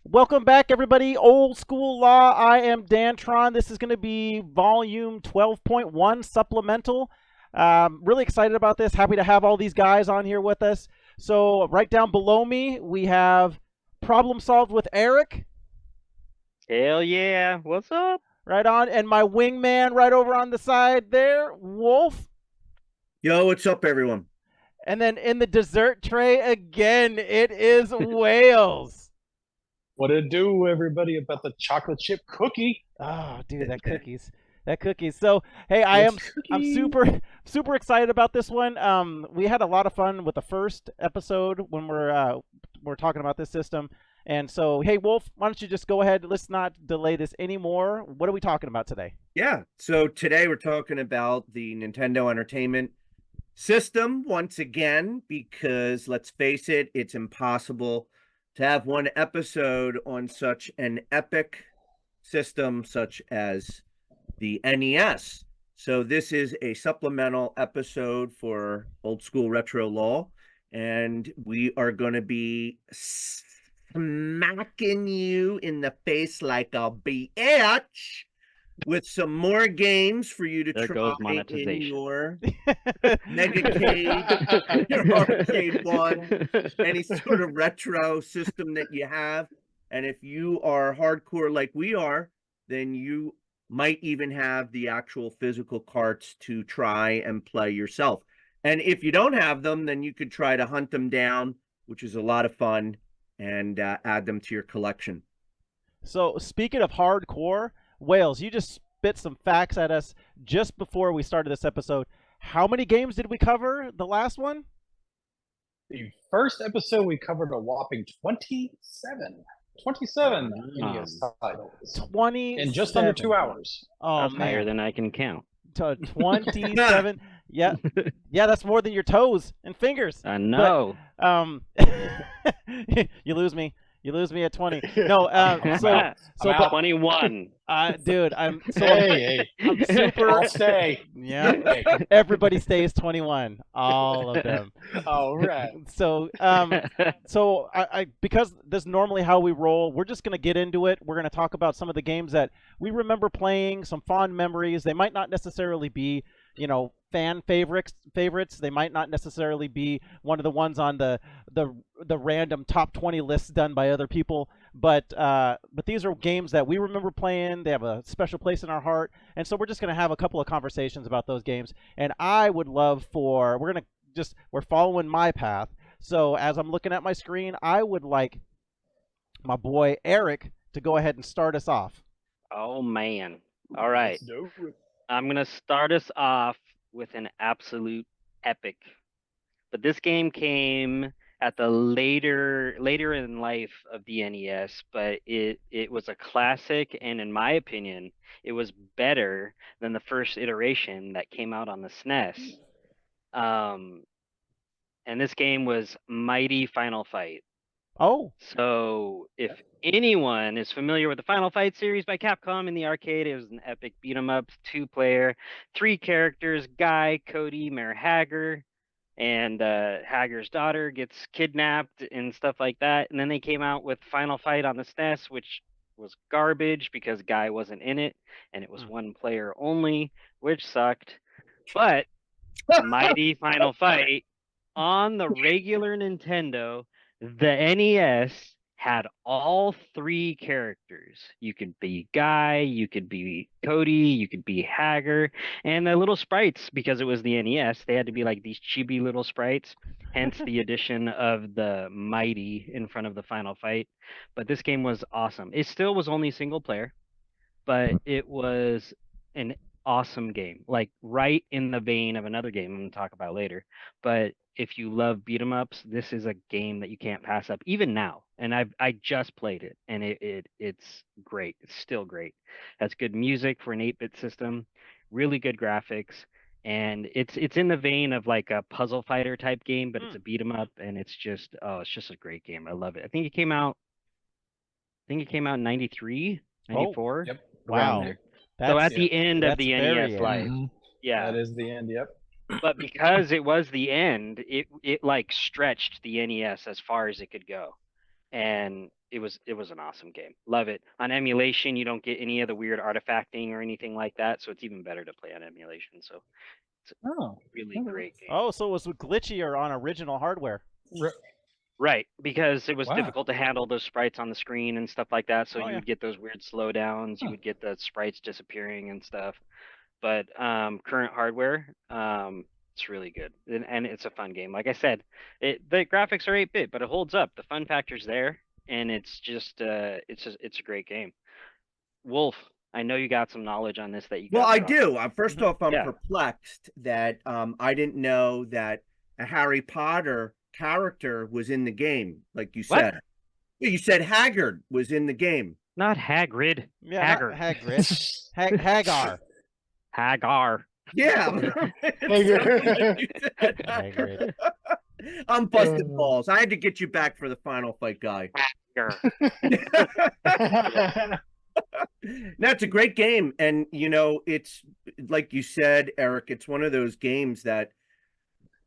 Welcome back, everybody. Old School Law. I am Dantron. This is going to be volume 12.1 supplemental. Really excited about this. Happy to have all these guys on here with us. So, right down below me, we have Problem Solved with Eric. Hell yeah. What's up? Right on. And my wingman right over on the side there, Wolf. Yo, what's up, everyone? And then in the dessert tray again, it is Wales. What it do, everybody, about the chocolate chip cookie? Oh, dude, that cookies. That cookies. So, hey, I'm super excited about this one. We had a lot of fun with the first episode when we're talking about this system. And so, hey, Wolf, why don't you just go ahead? Let's not delay this anymore. What are we talking about today? Yeah, so today we're talking about the Nintendo Entertainment System once again, because let's face it, it's impossible to have one episode on such an epic system such as the NES. So this is a supplemental episode for Old School Retro Law, and we are going to be smacking you in the face like a bitch with some more games for you to There try goes in monetization. your Mega Cage, your arcade one, any sort of retro system that you have. And if you are hardcore like we are, then you might even have the actual physical carts to try and play yourself. And if you don't have them, then you could try to hunt them down, which is a lot of fun, and add them to your collection. So, speaking of hardcore, Wales, you just spit some facts at us just before we started this episode. How many games did we cover the last one? The first episode we covered a whopping 27. 27 NES titles 20 in just under 2 hours. Oh, That's higher man. than I can count. 27. Yeah. Yeah, that's more than your toes and fingers. I know. You lose me. You lose me at 20. No, so I'm out. 21. dude, I'm Hey, I'm super. I'll stay. Yeah, Hey. everybody stays 21. All of them. All right. So, I because this is normally how we roll, we're just gonna get into it. We're gonna talk about some of the games that we remember playing, some fond memories. They might not necessarily be, fan favorites. They might not necessarily be one of the ones on the random top 20 lists done by other people. But these are games that we remember playing. They have a special place in our heart, and so we're just gonna have a couple of conversations about those games. And I would love for we're following my path. So as I'm looking at my screen, I would like my boy Eric to go ahead and start us off. Oh, man. All right. Let's do it. I'm going to start us off with an absolute epic. But this game came at the later in life of the NES, but it was a classic, and in my opinion, it was better than the first iteration that came out on the SNES. And this game was Mighty Final Fight. Oh, So, if anyone is familiar with the Final Fight series by Capcom in the arcade, it was an epic beat 'em up, 2-player, 3 characters: Guy, Cody, Mayor Hager, and Hager's daughter gets kidnapped and stuff like that. And then they came out with Final Fight on the SNES, which was garbage because Guy wasn't in it, and it was 1 player only, which sucked. But Mighty Final Fight on the regular Nintendo, the NES had all 3 characters. You could be Guy, you could be Cody, you could be Hager, and the little sprites, because it was the NES, they had to be like these chibi little sprites, hence the addition of the Mighty in front of the Final Fight. But this game was awesome. It still was only single player, but it was an awesome game, like right in the vein of another game I'm going to talk about later. But if you love beat 'em ups, this is a game that you can't pass up even now. And I just played it, and it's great. It's still great. Has good music for an 8-bit system, really good graphics, and it's in the vein of like a puzzle fighter type game, but it's a beat 'em up, and it's just a great game. I love it. I think it came out in 93, Oh, 94. Yep. wow. There. So at the end of that's the very NES life. Mhm. Yeah. That is the end. Yep. But because it was the end, it like stretched the NES as far as it could go. and it was an awesome game. Love it. On emulation, you don't get any of the weird artifacting or anything like that, so it's even better to play on emulation. So it's a Oh, really great game. Oh, so it was glitchier on original hardware. Right, because it was Wow. difficult to handle those sprites on the screen and stuff like that. So Oh, you yeah. would get those weird slowdowns. You Huh. would get the sprites disappearing and stuff. But current hardware, it's really good, and it's a fun game. Like I said, the graphics are 8-bit, but it holds up. The fun factor's there, and it's just it's a great game. Wolf, I know you got some knowledge on this that you. Well, got I from- do. First off, I'm Yeah. perplexed that I didn't know that a Harry Potter character was in the game, like you What? said. Yeah, you said Haggard was in the game. Not Hagrid. Yeah, Haggard. not Hagrid. Hagar. Hagar. Yeah. Hagrid. I'm busted balls. I had to get you back for the final fight, guy. Hagar. That's a great game. And, you know, it's like you said, Eric, it's one of those games that,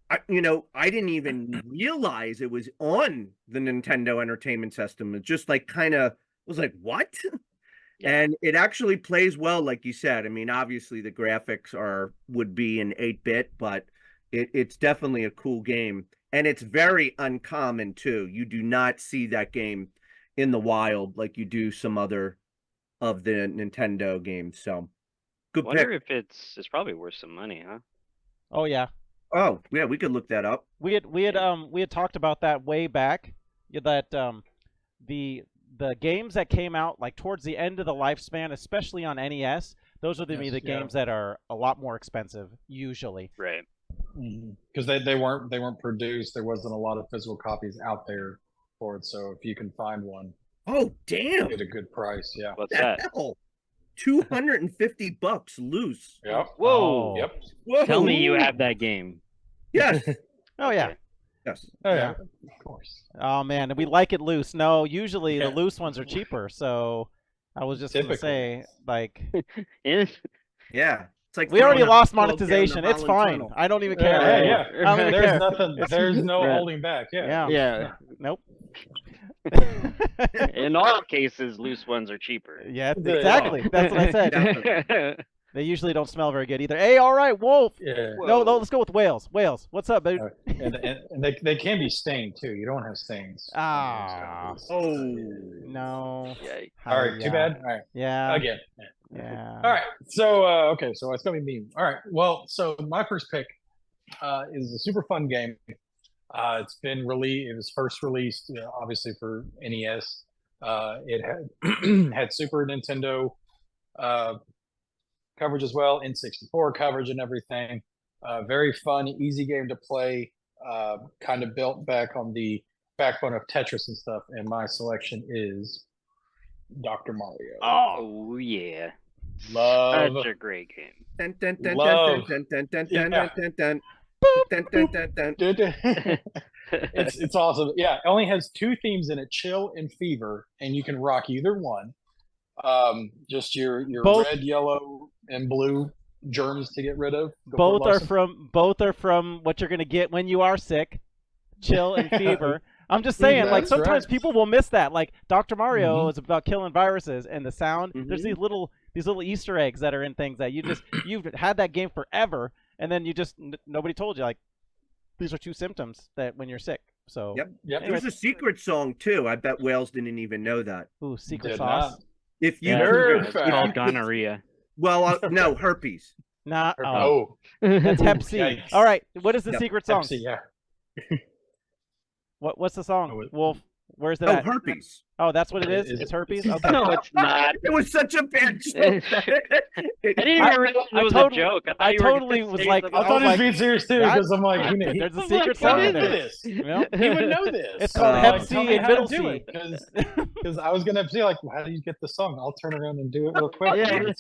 I didn't even realize it was on the Nintendo Entertainment System. It just like kind of was like, what? Yeah. And it actually plays well, like you said. I mean, obviously the graphics would be in 8-bit, but it's definitely a cool game. And it's very uncommon too. You do not see that game in the wild like you do some other of the Nintendo games. So good Wonder pick. if it's probably worth some money, huh? Oh yeah. Oh, yeah, we could look that up. We had talked about that way back. That the games that came out like towards the end of the lifespan, especially on NES, those are the Yes, yeah. games that are a lot more expensive usually. Right. Because they weren't produced. There wasn't a lot of physical copies out there for it. So if you can find one, Oh, damn. get a good price. Yeah. What's The that? hell? $250 loose. Yep. Whoa. Oh. Yep. Whoa. Tell me you have that game. Yes. Oh yeah. Okay. Yes. Oh Yeah. yeah. Of course. Oh man, and we like it loose. No, usually Yeah. the loose ones are cheaper. So I was just gonna Typically. say, like, Yeah. Yeah. It's like we already throwing a lost plug down the monetization. It's Holland fine. Tunnel. I don't even care. Yeah, Hey, yeah. I don't even There's care. nothing. There's no Right. holding back. Yeah. Yeah. Yeah. Nope. In all cases, loose ones are cheaper. Yeah, Yeah. exactly. That's what I said. Definitely. They usually don't smell very good either. Hey, all right, Wolf. Yeah. No, let's go with Wales. Wales, what's up, dude? And they can be stained too. You don't have stains. Ah. Oh. No. Yikes. All right. Yeah. Too bad. All right. Yeah. Again. Yeah. All right. So okay. So it's gonna be me. All right. Well, so my first pick is a super fun game. It's been released. It was first released, obviously for NES. It had had Super Nintendo coverage as well, N64 coverage and everything. Very fun, easy game to play. Kind of built back on the backbone of Tetris and stuff. And my selection is Dr. Mario. Oh yeah. Love. Such a great game. Dun, dun, dun, Love. dun, dun, dun, dun, Yeah. dun, dun, dun, dun, dun, dun. It's awesome. Yeah, it only has two themes in it: chill and fever, and you can rock either one. Just your Both- red, yellow, and blue germs to get rid of. Go for it, Both are from what you're gonna get when you are sick. Chill and fever. I'm just saying, like That's sometimes right. people will miss that. Like Dr. Mario Mhm. is about killing viruses, and the sound. There's Mhm. these little Easter eggs that are in things that you've had that game forever, and then you just nobody told you like these are two symptoms that when you're sick. So Yep. Yep. Anyway. There's a secret song too. I bet Wales didn't even know that. ooh, secret Did sauce. not. If you Yeah. Nerd It's fact. called gonorrhea. well, no, herpes. Nah. Oh, Oh, that's Hep C. Yikes. All right. What is the Yep, secret song? Pepsi, yeah. What's the song? Oh, it- Wolf. Where's it Oh, at? herpes. Oh, that's what it is. Is It's it- herpes. is it- Okay. No, it's not. It was such a bad joke. I didn't even realize it was totally- a joke. I, thought I you were gonna totally was say like- something I thought he was like, being serious too that- because I'm like, There's a I'm secret like, song he in would there. know this. Well, He would know this. It's called Hep Like, C tell me and how to Middle do C. it, because I was gonna say like, how do you get the song? I'll turn around and do it real quick. Yeah.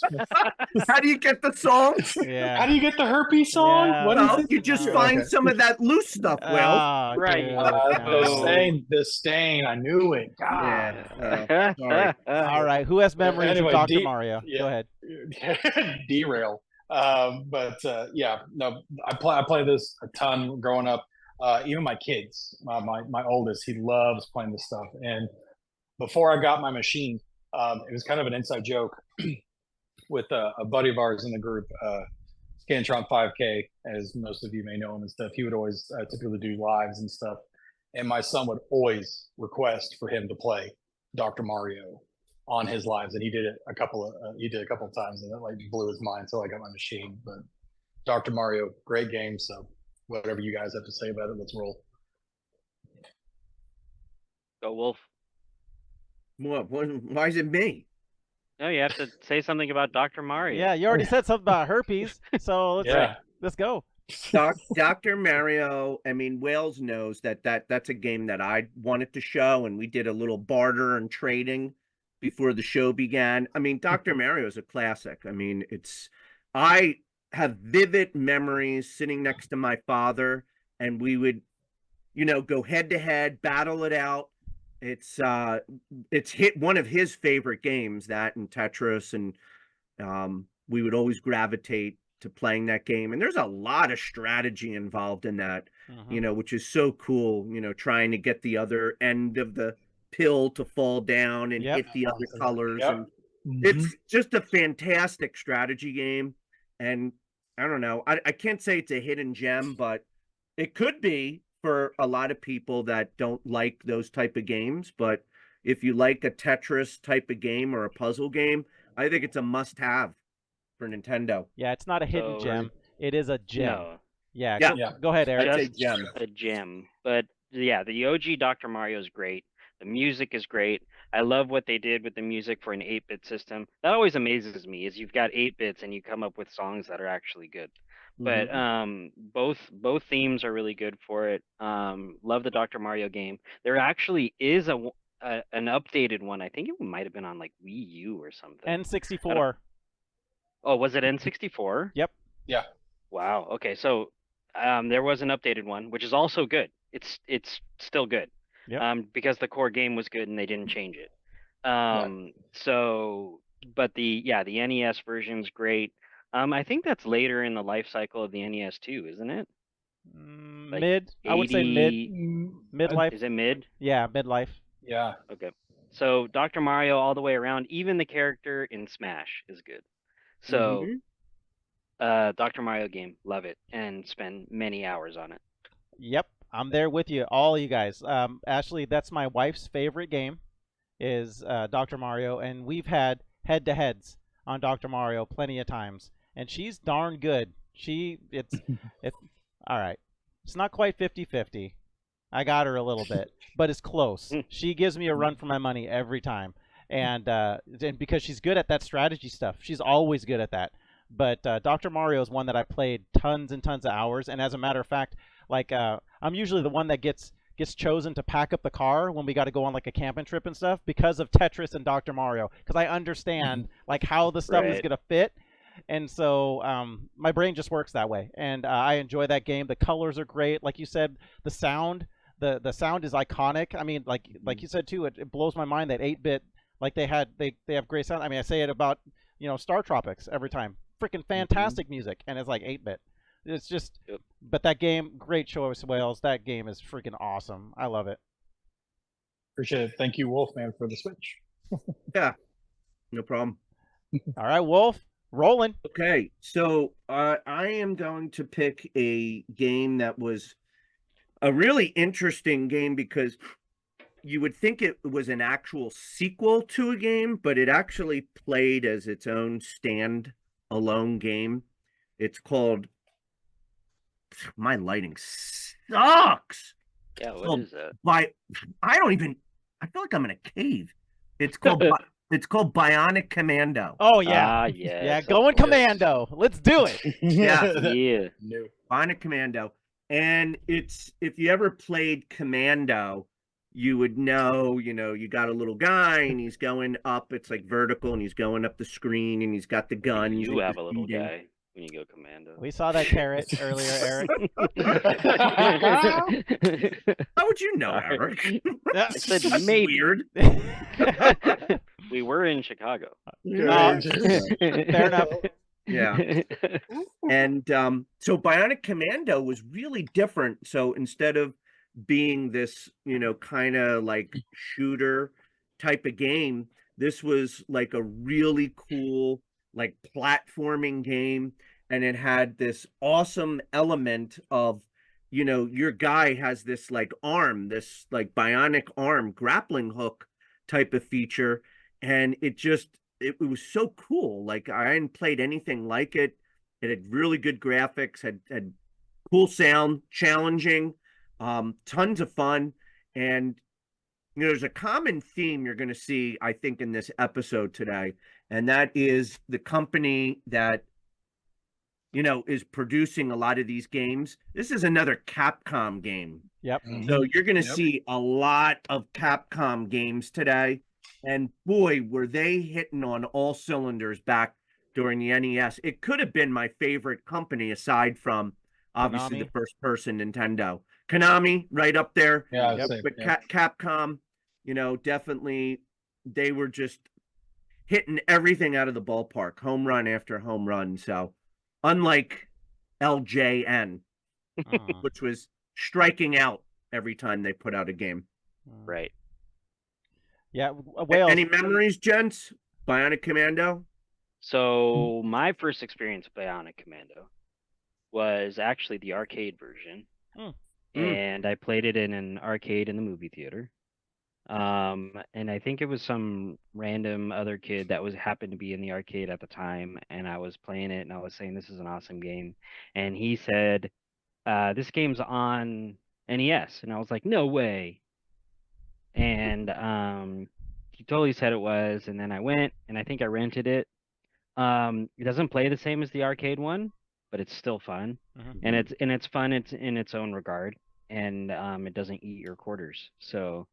How do you get the song? Yeah. How do you get the herpes song? Yeah. What is Well, it? you just No. find Okay. some of that loose stuff, Will. Ah, Right. dude, The no. stain. The stain. I knew it. God. Yeah. Sorry. All right. Who has memories Anyway, of Dr. D- Mario? yeah. Go ahead. Derail. But yeah, no, I play this a ton growing up. Even my kids, my oldest, he loves playing this stuff. And before I got my machine, it was kind of an inside joke with a buddy of ours in the group, Scantron 5K, as most of you may know him and stuff. He would always typically do lives and stuff, and my son would always request for him to play Dr. Mario on his lives, and he did it a couple of times, and it like blew his mind until I got my machine. But Dr. Mario, great game. So whatever you guys have to say about it, let's roll. Go Wolf. Why is it me? No, you have to say something about Dr. Mario. Yeah, you already said something about herpes, so let's go. Dr. Mario, I mean, Wales knows that's a game that I wanted to show, and we did a little barter and trading before the show began. I mean, Dr. Mario is a classic. I mean, I have vivid memories sitting next to my father, and we would, go head to head, battle it out. It's hit one of his favorite games, that and Tetris, and we would always gravitate to playing that game. And there's a lot of strategy involved in that, which is so cool, trying to get the other end of the pill to fall down and hit the other colors. And it's just a fantastic strategy game. And I don't know, I can't say it's a hidden gem, but it could be for a lot of people that don't like those type of games. But if you like a Tetris type of game or a puzzle game, I think it's a must-have for Nintendo. Yeah, it's not a hidden gem. It is a gem. No. Yeah. Go ahead, Eric. I'd say gem. A gem. But yeah, the OG Dr. Mario is great. The music is great. I love what they did with the music for an 8-bit system. That always amazes me, is you've got 8 bits and you come up with songs that are actually good. But both themes are really good for it. Love the Dr. Mario game. There actually is an updated one. I think it might have been on like Wii U or something. N64. Oh, was it N64? Yep. Yeah. Wow. Okay, so there was an updated one, which is also good. It's still good. Yep. Because the core game was good and they didn't change it. So, but the NES version's great. I think that's later in the life cycle of the NES too, isn't it? Like mid. I would say mid. Midlife. Is it mid? Yeah, midlife. Yeah. Okay. So Dr. Mario all the way around, even the character in Smash is good. So, Dr. Mario game, love it, and spend many hours on it. Yep, I'm there with you, all you guys. Ashley, that's my wife's favorite game, is Dr. Mario, and we've had head-to-heads on Dr. Mario plenty of times, and she's darn good. It's all right. It's not quite 50-50. I got her a little bit, but it's close. She gives me a run for my money every time, and because she's good at that strategy stuff, she's always good at that. But Dr. Mario is one that I played tons and tons of hours, and as a matter of fact, like I'm usually the one that gets chosen to pack up the car when we got to go on like a camping trip and stuff because of Tetris and Dr. Mario, because I understand like how the stuff is gonna fit. And so my brain just works that way, and I enjoy that game. The colors are great, like you said. The sound is iconic. I mean, like you said too, it blows my mind that 8-bit, like they have great sound. I mean, I say it about Star Tropics every time. Freaking fantastic music, and it's like 8-bit. It's just, but that game, great choice, Wales. That game is freaking awesome. I love it. Appreciate it. Thank you, Wolfman, for the Switch. Yeah, no problem. All right, Wolf, rolling. Okay, so I am going to pick a game that was a really interesting game, because you would think it was an actual sequel to a game, but it actually played as its own stand-alone game. It's called, my lighting sucks. Yeah, what is that? I feel like I'm in a cave. It's called Bionic Commando. Oh yeah, yes, yeah, going Commando. Let's do it. Yeah. No. Bionic Commando. And it's, if you ever played Commando, you would know, you got a little guy and he's going up, it's like vertical, and he's going up the scrone, and he's got the gun. You have a little guy when you go Commando. We saw that carrot earlier, Eric. How would you know, Eric? I said That's maybe. weird. We were in Chicago. Fair enough. Yeah. And so Bionic Commando was really different. So instead of being this, kind of like shooter type of game, this was like a really cool, like platforming game. And it had this awesome element of, your guy has this like arm, this like bionic arm grappling hook type of feature. And it was so cool. Like I hadn't played anything like it. It had really good graphics, had cool sound, challenging, tons of fun. And there's a common theme you're going to see, I think, in this episode today, and that is the company that is producing a lot of these games. This is another Capcom game. Yep. So you're going to Yep. see a lot of Capcom games today. And boy, were they hitting on all cylinders back during the NES. It could have been my favorite company aside from obviously Konami. the first person Nintendo. Konami, right up there. Yeah, Yep. same, But yeah. Capcom, definitely they were just hitting everything out of the ballpark, home run after home run. So unlike LJN, Mm. which was striking out every time they put out a game. Right. Yeah, Wales. Any memories, gents? Bionic Commando? So my first experience with Bionic Commando was actually the arcade version, and I played it in an arcade in the movie theater. And I think it was some random other kid that happened to be in the arcade at the time, and I was playing it, and I was saying this is an awesome game, and he said, "This game's on NES," and I was like, "No way!" And he totally said it was, and then I went, and I think I rented it. It doesn't play the same as the arcade one, but it's still fun, Mhm. and it's fun. It's in its own regard, and it doesn't eat your quarters. So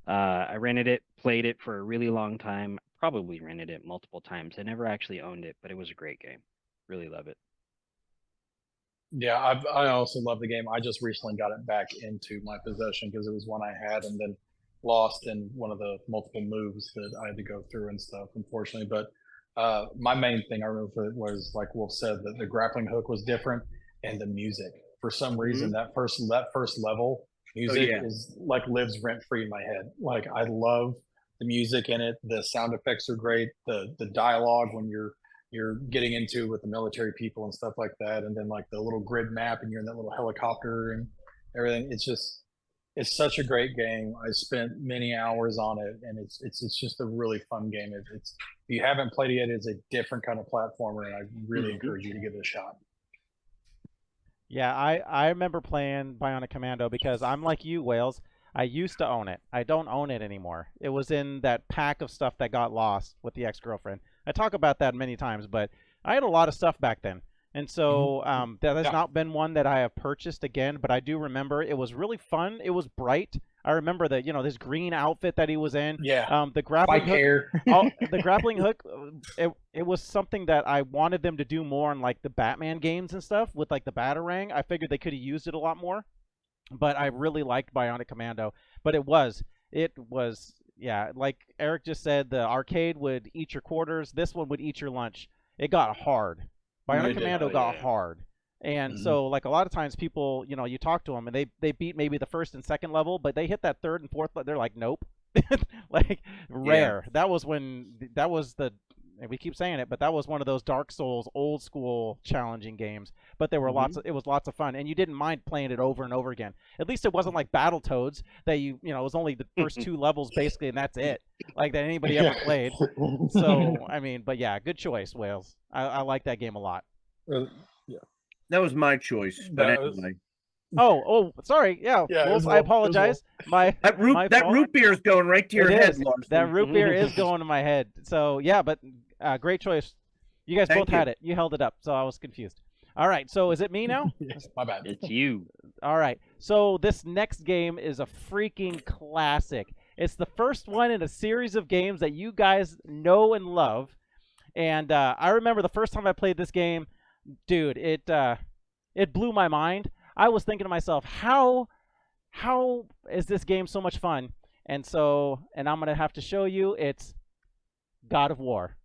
I rented it, played it for a really long time. Probably rented it multiple times. I never actually owned it, but it was a great game. Really love it. Yeah, I also love the game. I just recently got it back into my possession because it was one I had and then lost in one of the multiple moves that I had to go through and stuff, unfortunately. But my main thing I remember was, like Wolf said, that the grappling hook was different and the music. For some reason, that first level music yeah. is like lives rent free in my head. Like I love the music in it. The sound effects are great. The dialogue when you're getting into with the military people and stuff like that, and then like the little grid map and you're in that little helicopter and everything. It's such a great game. I spent many hours on it, and it's just a really fun game. It's if you haven't played it yet, it's a different kind of platformer, and I really encourage you to give it a shot. Yeah, I remember playing Bionic Commando because I'm like you, Wales. I used to own it. I don't own it anymore. It was in that pack of stuff that got lost with the ex-girlfriend. I talk about that many times, but I had a lot of stuff back then. And so that has not been one that I have purchased again, but I do remember it was really fun. It was bright. I remember that, this green outfit that he was in. Yeah. The grappling Bike hook. hair. The grappling hook, it was something that I wanted them to do more in like the Batman games and stuff with like the Batarang. I figured they could have used it a lot more, but I really liked Bionic Commando. But it was, yeah, like Eric just said, the arcade would eat your quarters. This one would eat your lunch. It got hard. Bionic Commando got hard. And so, like, a lot of times people, you talk to them, and they beat maybe the first and second level, but they hit that third and fourth, they're like, nope. Like, rare. That was the, and we keep saying it, but that was one of those Dark Souls old school challenging games. But there were it was lots of fun, and you didn't mind playing it over and over again. At least it wasn't like Battletoads that it was only the first two levels basically, and that's it. Like that anybody ever played. So I mean, but yeah, good choice, Wales. I like that game a lot. That was my choice, but anyway. Oh, sorry. Yeah, Wolf, I apologize. That root beer is going right to your head, Lars. That root beer is going to my head. So yeah, but great choice. You guys both had it. You held it up, so I was confused. All right, so is it me now? My bad. It's you. All right, so this next game is a freaking classic. It's the first one in a series of games that you guys know and love. And I remember the first time I played this game, dude, it blew my mind. I was thinking to myself, how is this game so much fun? And I'm going to have to show you, it's God of War.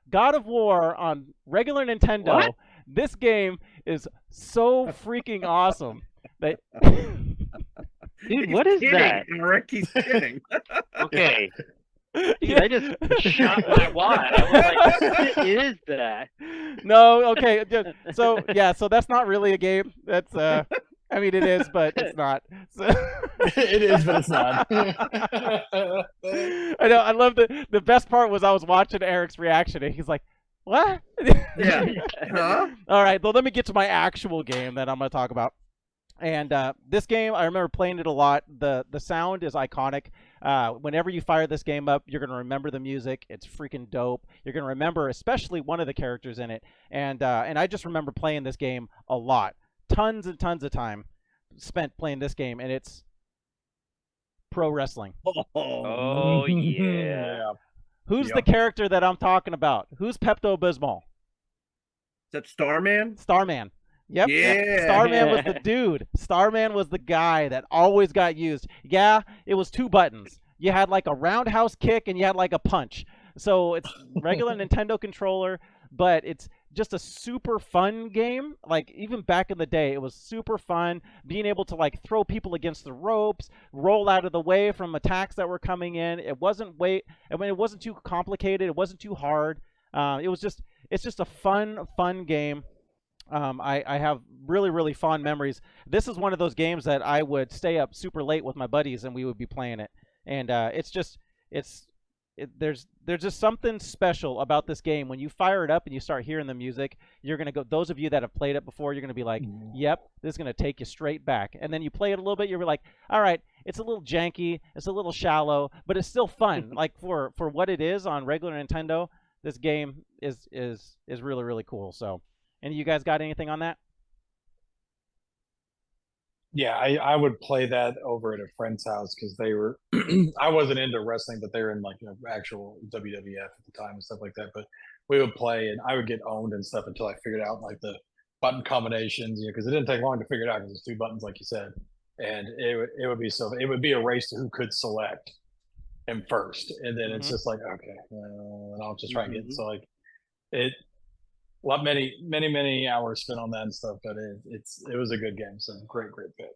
God of War on regular Nintendo. What? This game is so freaking awesome. That Dude, what is kidding, that? Eric, he's kidding. Okay. Dude, Yeah. I just shot my wad. I was like, what is that? No, okay. So yeah, so that's not really a game. That's I mean it is, but it's not. So... It is, but it's not. I know. I love the best part was I was watching Eric's reaction and he's like, "What?" Yeah. Huh? All right, well, let me get to my actual game that I'm going to talk about. And this game, I remember playing it a lot. The sound is iconic. Whenever you fire this game up, you're going to remember the music. It's freaking dope. You're going to remember especially one of the characters in it. And I just remember playing this game a lot. Tons and tons of time spent playing this game, and it's pro wrestling. Oh, yeah. Who's the Yep. character that I'm talking about? Who's Pepto-Bismol? Is that Starman? Starman. Yep. Yeah. Starman was the dude. Starman was the guy that always got used. Yeah, it was 2 buttons. You had like a roundhouse kick and you had like a punch. So it's regular Nintendo controller, but it's just a super fun game. Like even back in the day, it was super fun being able to like throw people against the ropes, roll out of the way from attacks that were coming in. It wasn't it wasn't too complicated. It wasn't too hard. It's just a fun game. I have really, really fond memories. This is one of those games that I would stay up super late with my buddies and we would be playing it. And there's just something special about this game. When you fire it up and you start hearing the music, you're going to go, those of you that have played it before, you're going to be like, yep, this is going to take you straight back. And then you play it a little bit, you're like, all right, it's a little janky, it's a little shallow, but it's still fun. Like for what it is on regular Nintendo, this game is really, really cool. So, any of you guys got anything on that? Yeah, I would play that over at a friend's house because they were. I wasn't into wrestling, but they were in like actual WWF at the time and stuff like that. But we would play, and I would get owned and stuff until I figured out like the button combinations. Because it didn't take long to figure it out because it's 2 buttons, like you said, and it would be a race to who could select him first, and then it's just like okay, and I'll just try and get so like it. Many hours spent on that and stuff, but it was a good game. So great pick.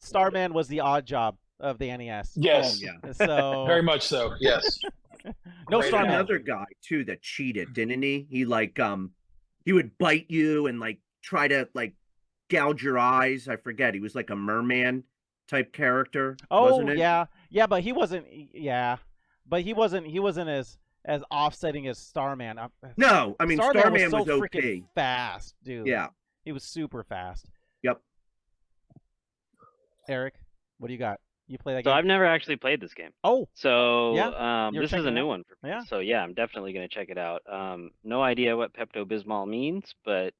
Starman was the odd job of the NES. Yes, yeah. So very much so. Yes. no Great Starman. Another guy too that cheated, didn't he? He like he would bite you and like try to like gouge your eyes. I forget. He was like a merman type character. Oh wasn't it? yeah, but he wasn't. Yeah, but he wasn't as offsetting as Starman. No, I mean Starman was so was freaking OP. fast, dude. Yeah. He was super fast. Yep. Eric, what do you got? You play that So game? I've never actually played this game. Oh, So Yeah? You're this is checking a it new out? one for me. Yeah. So yeah, I'm definitely gonna check it out. No idea what Pepto-Bismol means, but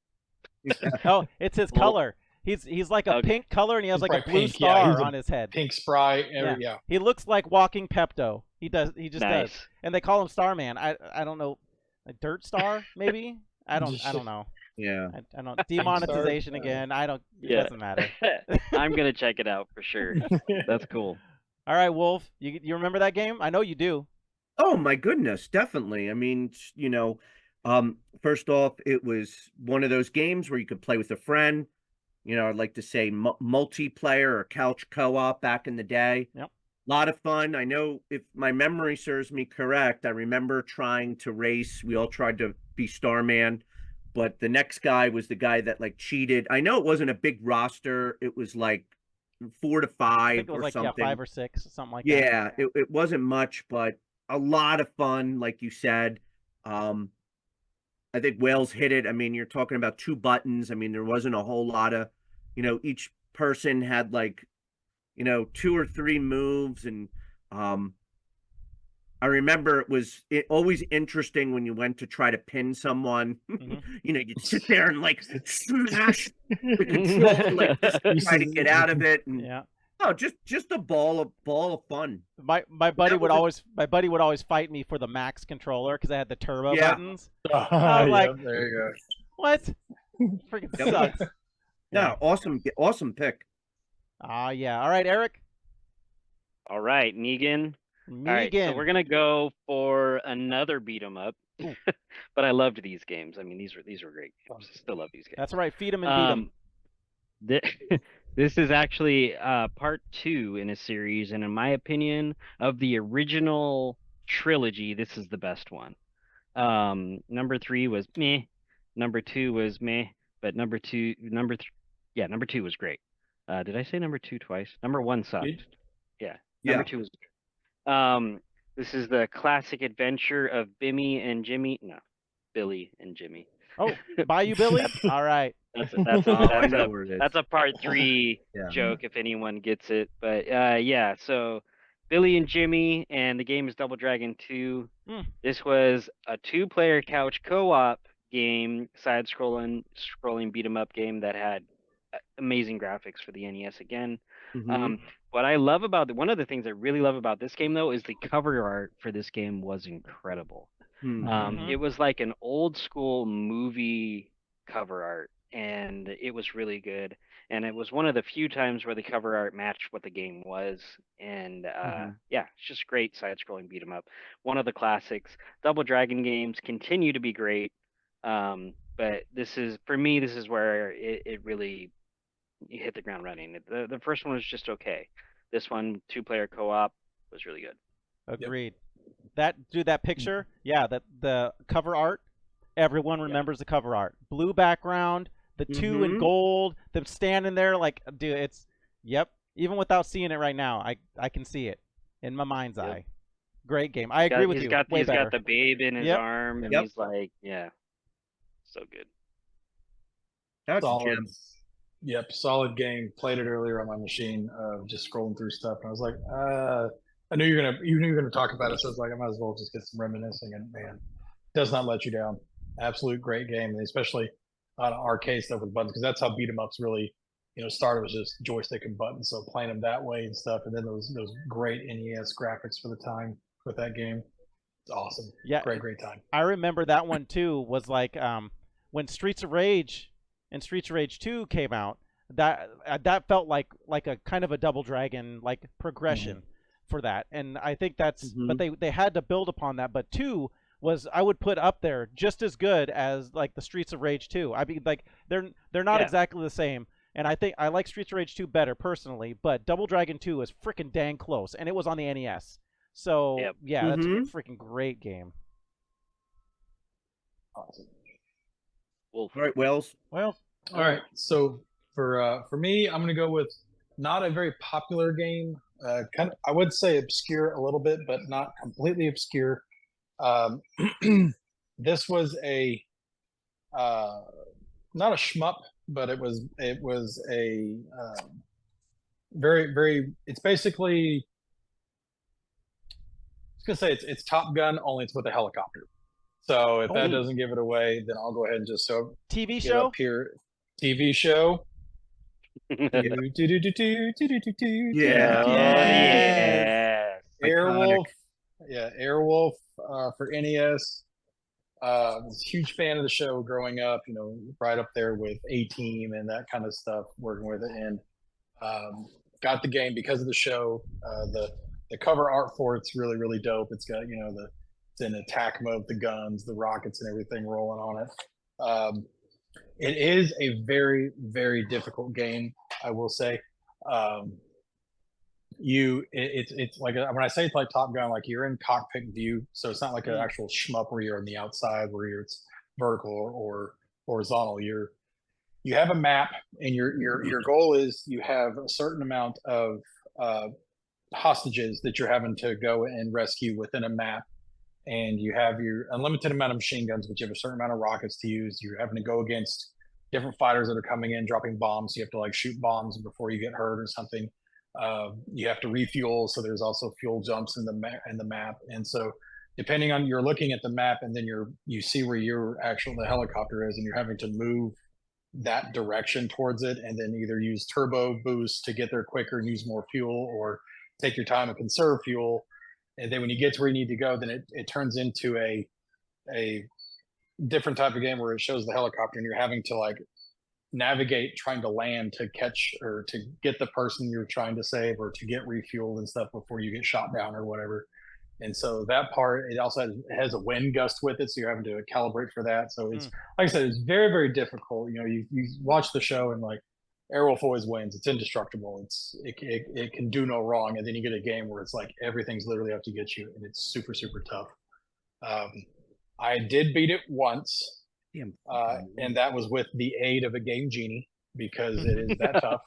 oh, it's his Well, color. He's like a okay. pink color, and he has He's like a like blue pink, yeah, star he's a on his head. Pink Sprite. Yeah. He looks like walking Pepto. He just nice. does. And they call him Starman. I don't know, a dirt star maybe. I don't know. Yeah. I don't demonetization Star, again. I don't. It Yeah. doesn't matter. I'm gonna check it out for sure. That's cool. All right, Wolf. You remember that game? I know you do. Oh my goodness, definitely. I mean, first off, it was one of those games where you could play with a friend. I'd like to say multiplayer or couch co-op back in the day. Yep. A lot of fun. I know if my memory serves me correct, I remember trying to race. We all tried to be Starman, but the next guy was the guy that like cheated. I know it wasn't a big roster. It was like 4 to 5 I think it was or like something. 5 or 6, something like that. Yeah, it wasn't much, but a lot of fun, like you said. I think Wales hit it. I mean, you're talking about 2 buttons. I mean, there wasn't a whole lot of, each person had like, 2 or 3 moves. And I remember it was always interesting when you went to try to pin someone. You'd sit there and like smash the control, like just try to get out of it. And Yeah. oh, just a ball of fun. My buddy would was always fight me for the Max controller because I had the turbo Yeah. buttons. I'm like, Yep, there you go. What? Freaking Yep. sucks. No, awesome pick. Yeah. All right, Eric. All right, Negan. Negan. All right, so we're gonna go for another beat 'em up. But I loved these games. I mean, these were great games. I still love these games. That's right. Feed them and beat them. This is actually part 2 in a series, and in my opinion, of the original trilogy, this is the best one. Number 3 was meh, number 2 was meh, but number 2 was great. Did I say number 2 twice? Number 1 sucked. Yeah, number 2 was great. This is the classic adventure of Billy and Jimmy. Oh, Bayou Billy. All right. That's I know where it is. a part 3 Yeah. joke if anyone gets it. But yeah, so Billy and Jimmy, and the game is Double Dragon 2. This was a 2-player couch co-op game, scrolling beat 'em up game that had amazing graphics for the NES again. What I love about one of the things I really love about this game though is the cover art for this game was incredible. It was like an old school movie cover art, and it was really good. And it was one of the few times where the cover art matched what the game was. And yeah, it's just great side-scrolling beat 'em up. One of the classics. Double Dragon games continue to be great, but this is where it really hit the ground running. The first one was just okay. This one, 2-player co-op, was really good. Agreed. That picture, yeah, the cover art, everyone remembers the cover art. Blue background, the 2 in gold, them standing there like, dude, even without seeing it right now, I can see it in my mind's eye. Great game. I agree with you. He's got the babe in his arm, and he's like, yeah, so good. That's solid. Yep, solid game. Played it earlier on my machine, just scrolling through stuff, and I was like, I knew you knew you were gonna talk about it, so I was like, I might as well just get some reminiscing. And man, does not let you down. Absolute great game, and especially on arcade stuff with buttons, because that's how beat 'em ups really, started, was just joystick and buttons. So playing them that way and stuff, and then those great NES graphics for the time with that game. It's awesome. Yeah, great time. I remember that one too. Was like when Streets of Rage and Streets of Rage 2 came out. That felt like a kind of a Double Dragon like progression for that, and I think that's. But they had to build upon that. But 2 was, I would put up there just as good as like the Streets of Rage 2. I mean, like they're not exactly the same. And I think I like Streets of Rage 2 better personally, but Double Dragon 2 is freaking dang close, and it was on the NES. So yeah, that's a freaking great game. Awesome. All right, Wells. Well, all right. So for me, I'm gonna go with not a very popular game. Kind of, I would say obscure a little bit, but not completely obscure. This was a not a shmup, but it was a very. It's basically. I was gonna say it's Top Gun, only it's with a helicopter. So if that doesn't give it away, then I'll go ahead and just TV show up here. TV show. Yeah. Airwolf. Yeah, Airwolf for NES. Was a huge fan of the show growing up. Right up there with A-Team and that kind of stuff. Working with it, and got the game because of the show. The cover art for it's really dope. It's got it's in attack mode, the guns, the rockets, and everything rolling on it. It is a very difficult game, I will say. It's like when I say it's like Top Gun, like you're in cockpit view, so it's not like an actual shmup where you're on the outside where it's vertical or horizontal. You have a map, and your goal is you have a certain amount of hostages that you're having to go and rescue within a map, and you have your unlimited amount of machine guns, but you have a certain amount of rockets to use. You're having to go against different fighters that are coming in dropping bombs. So you have to like shoot bombs before you get hurt or something. You have to refuel, so there's also fuel jumps in the map. And so depending on, you're looking at the map, and then you see where the helicopter is, and you're having to move that direction towards it, and then either use turbo boost to get there quicker and use more fuel, or take your time and conserve fuel. And then when you get to where you need to go, then it turns into a different type of game where it shows the helicopter, and you're having to like navigate trying to land to catch or to get the person you're trying to save, or to get refueled and stuff before you get shot down or whatever. And so that part, it also has a wind gust with it, so you're having to calibrate for that. So it's like I said, it's very, very difficult. You know, you watch the show and like Airwolf always wins. It's indestructible. It can do no wrong. And then you get a game where it's like everything's literally out to get you, and it's super, super tough. I did beat it once, and that was with the aid of a Game Genie because it is that tough.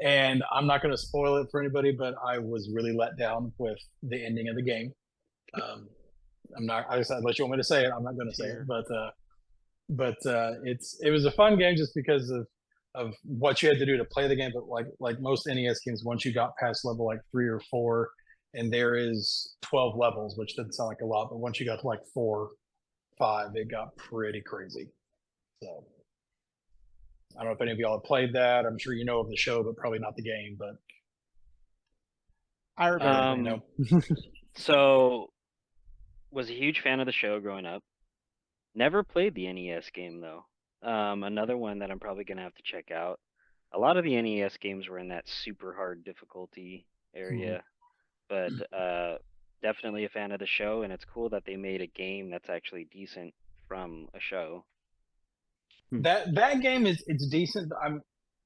And I'm not going to spoil it for anybody, but I was really let down with the ending of the game. I'm not. Unless you want me to say it, I'm not going to say it. But it was a fun game just because of what you had to do to play the game. But like most NES games, once you got past level like 3 or 4, and there is 12 levels, which doesn't sound like a lot, but once you got to like 4, 5, it got pretty crazy. So I don't know if any of y'all have played that. I'm sure you know of the show, but probably not the game. But I remember. So, was a huge fan of the show growing up. Never played the NES game though. Another one that I'm probably gonna have to check out. A lot of the NES games were in that super hard difficulty area, but definitely a fan of the show, and it's cool that they made a game that's actually decent from a show. That game it's decent. I'm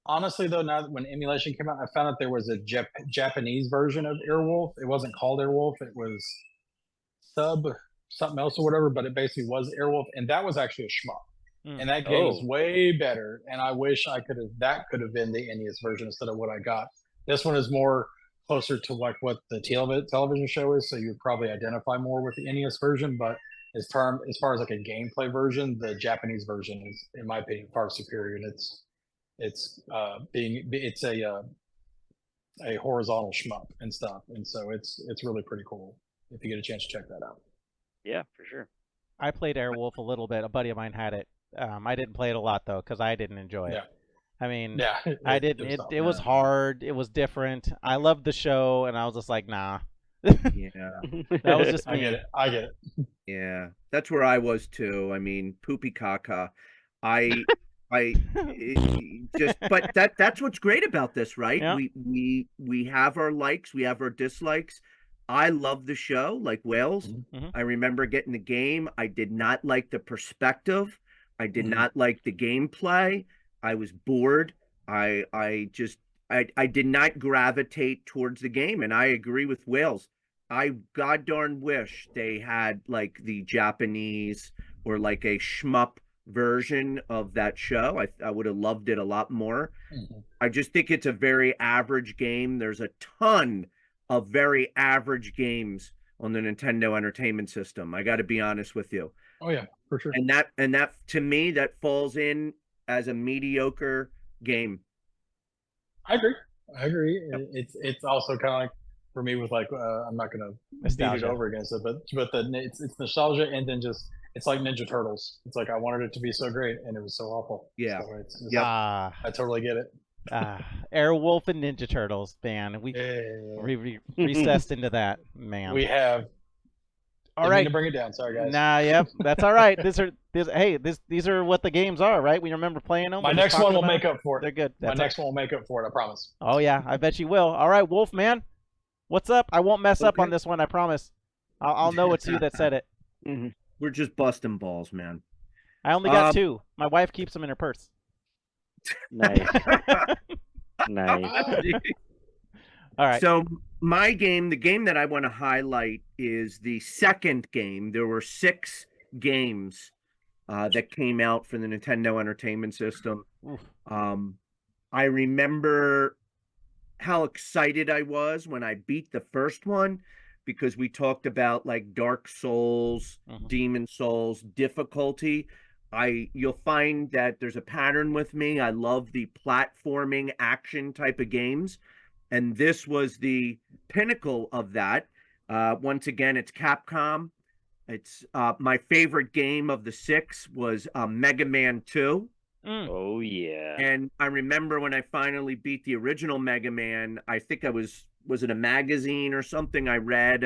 honestly though, now that when emulation came out, I found out there was a Japanese version of Airwolf. It wasn't called Airwolf. It was something else or whatever, but it basically was Airwolf, and that was actually a shmup. And that game is way better. And I wish that could have been the NES version instead of what I got. This one is more closer to like what the television show is, so you'd probably identify more with the NES version. But as far as like a gameplay version, the Japanese version is, in my opinion, far superior. And it's a horizontal shmup and stuff, and so it's really pretty cool if you get a chance to check that out. Yeah, for sure. I played Airwolf a little bit. A buddy of mine had it. I didn't play it a lot though because I didn't enjoy it. I mean, I didn't. It was hard. It was different. I loved the show, and I was just like, nah. Yeah, that was just me. I get it. Yeah, that's where I was too. I mean, poopy caca. But that's what's great about this, right? Yeah. We have our likes, we have our dislikes. I love the show, like Wales. I remember getting the game. I did not like the perspective. I did not like the gameplay. I was bored. I did not gravitate towards the game, and I agree with Wales. I god darn wish they had like the Japanese or like a shmup version of that show. I would have loved it a lot more. I just think it's a very average game. There's a ton of very average games on the Nintendo Entertainment System. I got to be honest with you. Oh yeah, for sure. And that to me, that falls in as a mediocre game. I agree. Yep. It's also kind of like for me with like I'm not gonna beat it over against it, but it's nostalgia, and then just it's like Ninja Turtles. It's like I wanted it to be so great, and it was so awful. Yeah, so I totally get it. Airwolf and Ninja Turtles, man. We recessed into that, man. We have. All right, to bring it down. Sorry, guys. Nah, yep, that's all right. These are what the games are, right? We remember playing them. My next one will make up for it. They're good. My next one will make up for it. I promise. Oh yeah, I bet you will. All right, Wolf man, what's up? I won't mess up on this one. I promise. I'll know it's you that said it. We're just busting balls, man. I only got 2. My wife keeps them in her purse. Nice. Nice. All right. So the game that I want to highlight is the second game. There were 6 games that came out for the Nintendo Entertainment System. I remember how excited I was when I beat the first one, because we talked about like Dark Souls, Demon Souls, difficulty. You'll find that there's a pattern with me. I love the platforming action type of games. And this was the pinnacle of that. Once again, it's Capcom. It's my favorite game of the 6 was Mega Man 2. Oh yeah. And I remember when I finally beat the original Mega Man, I think was it a magazine or something I read,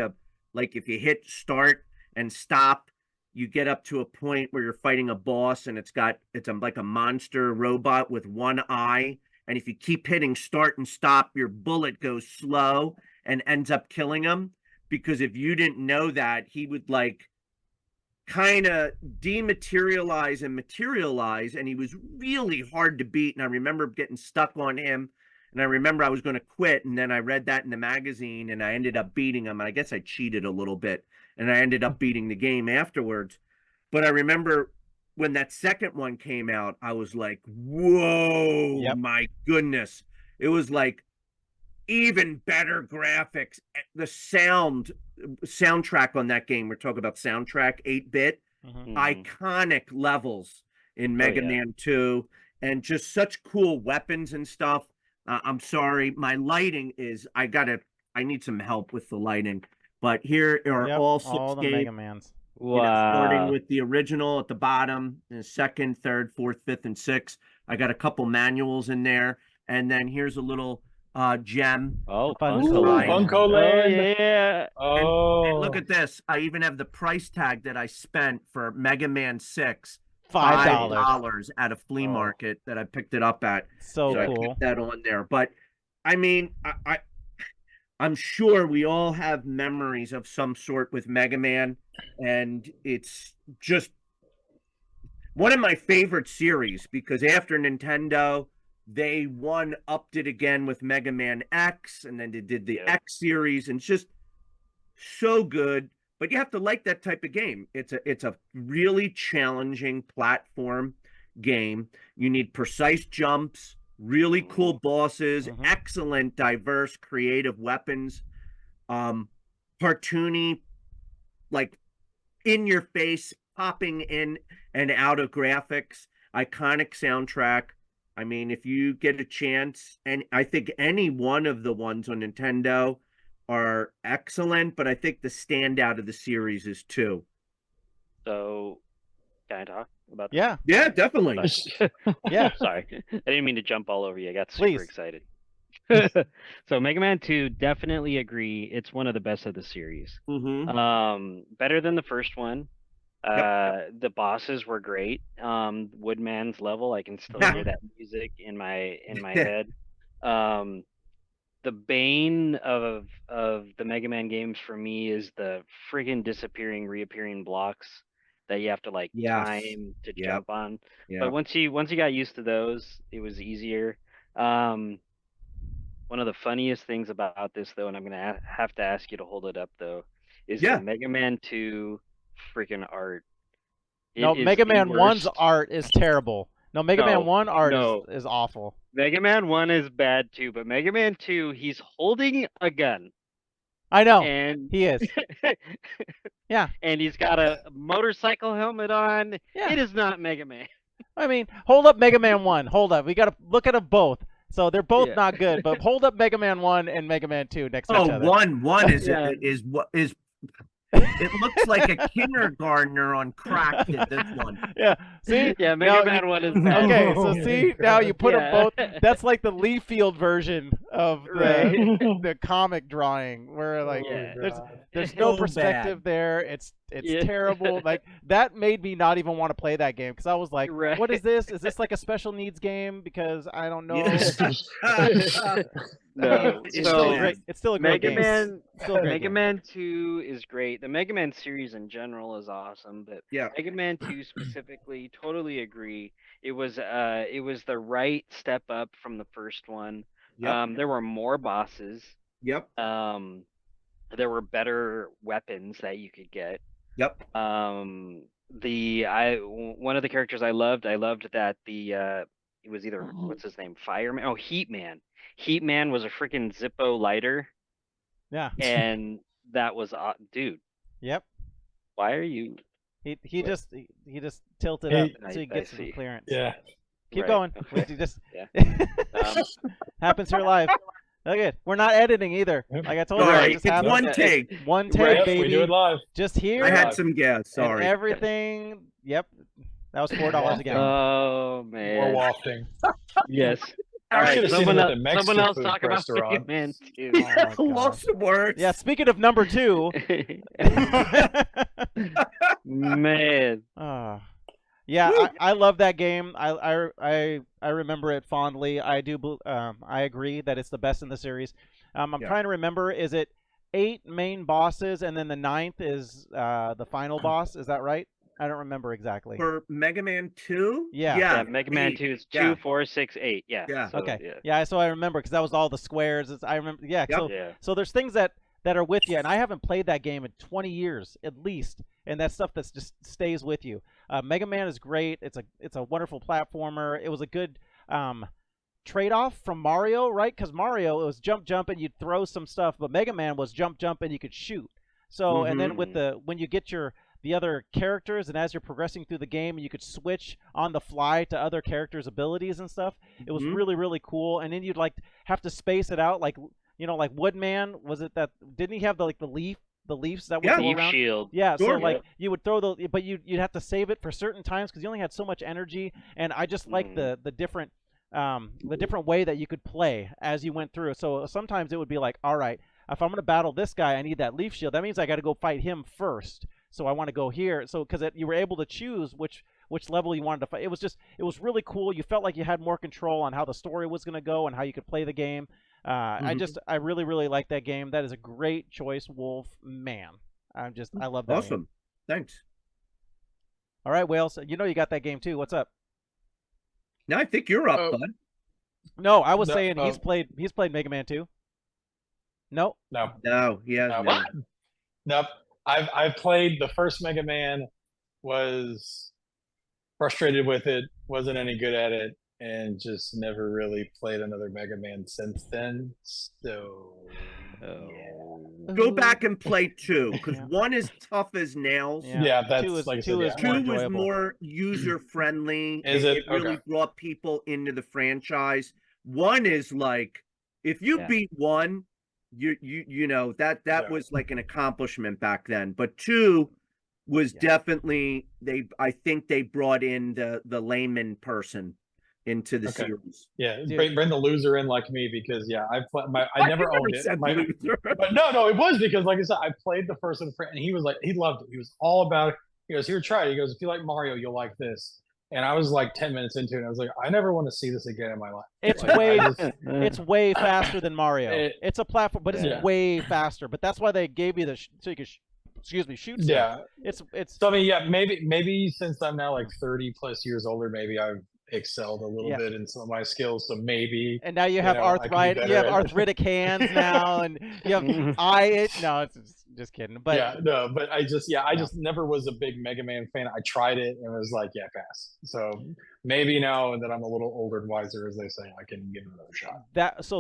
like if you hit start and stop, you get up to a point where you're fighting a boss, and it's like a monster robot with one eye. And if you keep hitting start and stop, your bullet goes slow and ends up killing him. because if you didn't know that, he would like kind of dematerialize and materialize, and he was really hard to beat. And I remember getting stuck on him, and I remember I was going to quit, and then I read that in the magazine, and I ended up beating him. I guess I cheated a little bit, and I ended up beating the game afterwards. But I remember when that second one came out, I was like, whoa, Yep. my goodness. It was like even better graphics. The soundtrack on that game, we're talking about soundtrack, 8-bit, Mhm. iconic levels in Mega yeah. Man 2, and just such cool weapons and stuff. I'm sorry, my lighting is, I need some help with the lighting. But here are Yep, all 6 all the games. Mega Mans. You know, starting Wow. with the original at the bottom, the second, third, fourth, fifth, and sixth. I got a couple manuals in there, and then here's a little gem. Oh, Funko Funko Land. Land. Funko Oh Land. yeah. And look Oh, at this. I even have the price tag that I spent for Mega Man 6. $5. $5 at a flea Oh. market that I picked it up at. So So I cool. kept that on there. But I mean, I'm sure we all have memories of some sort with Mega Man, and it's just one of my favorite series because after Nintendo, they upped it again with Mega Man X, and then they did the Yep. X series, and it's just so good. But you have to like that type of game. It's a really challenging platform game. You need precise jumps, really cool bosses, Mhm. excellent, diverse, creative weapons, cartoony, like in your face, popping in and out of graphics, iconic soundtrack. I mean, if you get a chance, and I think any one of the ones on Nintendo are excellent, but I think the standout of the series is 2. So, can I talk about this? Yeah, Yeah, definitely. yeah. Sorry, I didn't mean to jump all over you. I got super Please. excited. So Mega Man 2, definitely agree. It's one of the best of the series. Mm-hmm. Better than the first one. Yep. The bosses were great. Woodman's level, I can still hear that music in my head. The bane of the Mega Man games for me is the friggin' disappearing, reappearing blocks that you have to like Yes. time to Yep. jump on. Yeah. But once you got used to those, it was easier. One of the funniest things about this though, and I'm gonna have to ask you to hold it up though, is Yeah. the Mega Man 2 freaking art. No, It is Mega the Man 1's worst. art is terrible. No, Mega Man No, 1 art no. is awful. Mega Man 1 is bad too, but Mega Man 2, he's holding a gun I know. and He is. Yeah. and he's got a motorcycle helmet on. Yeah. It is not Mega Man. I mean, hold up Mega Man 1. Hold up. We got to look at them both. So they're both Yeah. not good, but hold up Mega Man 1 and Mega Man 2 next to each Oh, other. one is Yeah. is what is. It looks like a kindergartner on crack did this one. Yeah. See? Yeah, Mega Now Man you- 1 is bad. Okay, so Oh, see, God. now you put them Yeah. both. That's like the Lee Field version of the, Right. the comic drawing, where like Yeah. there's no So perspective bad. there. It's Yeah. terrible. Like that made me not even want to play that game because I was like, Right. what is this? Is this like a special needs game? Because I don't know. Yes. No. It's It's So still a great. It's still a great Mega game. Man Still a great Mega game. Man 2 is great. The Mega Man series in general is awesome, but Yeah. Mega Man 2 specifically, totally agree. It was the right step up from the first one. Yep. There were more bosses. Yep. There were better weapons that you could get. Yep. One of the characters I loved that it was either what's his name? Fireman. Oh, Heat Man. Heat Man was a freaking Zippo lighter, Yeah. and that was dude. Yep. Why are you? He just tilted Hey, up so he I gets some see. clearance. Yeah. Keep Right, going. okay. You just Yeah. happens here live. Look at we're not editing either. Like I told All you, it right. just It's happens. one take. One take, Right. Yep, baby. we do it live. Just here. I Yeah. had some gas. And Sorry. everything. Yep. That was $4 again. Oh More man. wafting. Yes. I All right. should have seen Someone it else, at the Mexican someone else food talk about Mega restaurant. Man 2. Oh my God. Lost some words. Yeah. Speaking of number 2. Man. Yeah, Woo. I love that game. I remember it fondly. I agree that it's the best in the series. I'm Yeah. trying to remember. Is it 8 main bosses, and then the 9th is the final boss. Is that right? I don't remember exactly. For Mega Man 2? Yeah. Yeah, Mega Man 8. 2 is Yeah. 2, 4, 6, 8. Yeah. Yeah. So, Okay. Yeah. Yeah, so I remember because that was all the squares. I remember. Yeah. Yep. So there's things that are with you, and I haven't played that game in 20 years at least, and that stuff that's just stays with you. Mega Man is great. It's a wonderful platformer. It was a good trade-off from Mario, right? Because Mario, it was jump, and you'd throw some stuff, but Mega Man was jump, and you could shoot. So, and then with when you get the other characters, and as you're progressing through the game, you could switch on the fly to other characters' abilities and stuff. It was really, really cool. And then you'd like have to space it out, like like Woodman. Was it that? Didn't he have the leaves that would go Leaf around? shield. Yeah, so Sure. like you would throw but you'd have to save it for certain times because you only had so much energy. And I just like the different way that you could play as you went through. So sometimes it would be like, all right, if I'm going to battle this guy, I need that leaf shield. That means I got to go fight him first. So I want to go here. So because you were able to choose which level you wanted to fight. It was really cool. You felt like you had more control on how the story was going to go and how you could play the game. I really, really like that game. That is a great choice, Wolf. Man, I love that. Awesome. Game. Thanks. All right, Wales. You got that game too. What's up? Now I think you're up, bud. No, I was saying he's played Mega Man 2. No. No, he has What? Nope. I've played the first Mega Man, was frustrated with it, wasn't any good at it, and just never really played another Mega Man since then. So Go back and play 2, because 1 is tough as nails. Yeah, that's 2 is, like I said, 2 is more 2 was enjoyable. more user friendly. Is it? It really Okay. brought people into the franchise. 1 is like, if you beat 1, you know that was like an accomplishment back then. But 2 was definitely I think they brought in the layman person into the series. Yeah, bring the loser in like me, because I never owned it. But no, it was because, like I said, I played the first one, and he was like, he loved it. He was all about it. He goes, here, try it. He goes, if you like Mario, you'll like this. And I was like 10 minutes into it, and I was like, I never want to see this again in my life. It's it's way faster than Mario. It's a platform, but it's way faster. But that's why they gave you so you could shoot stuff. It's. So I mean, maybe since I'm now like 30 plus years older, maybe I've excelled a little bit in some of my skills. So maybe. And now you have arthritis. You have arthritic hands now, and you have No, it's just kidding. But but I just never was a big Mega Man fan. I tried it and was like, pass. So maybe now that I'm a little older and wiser, as they say, I can give it another shot.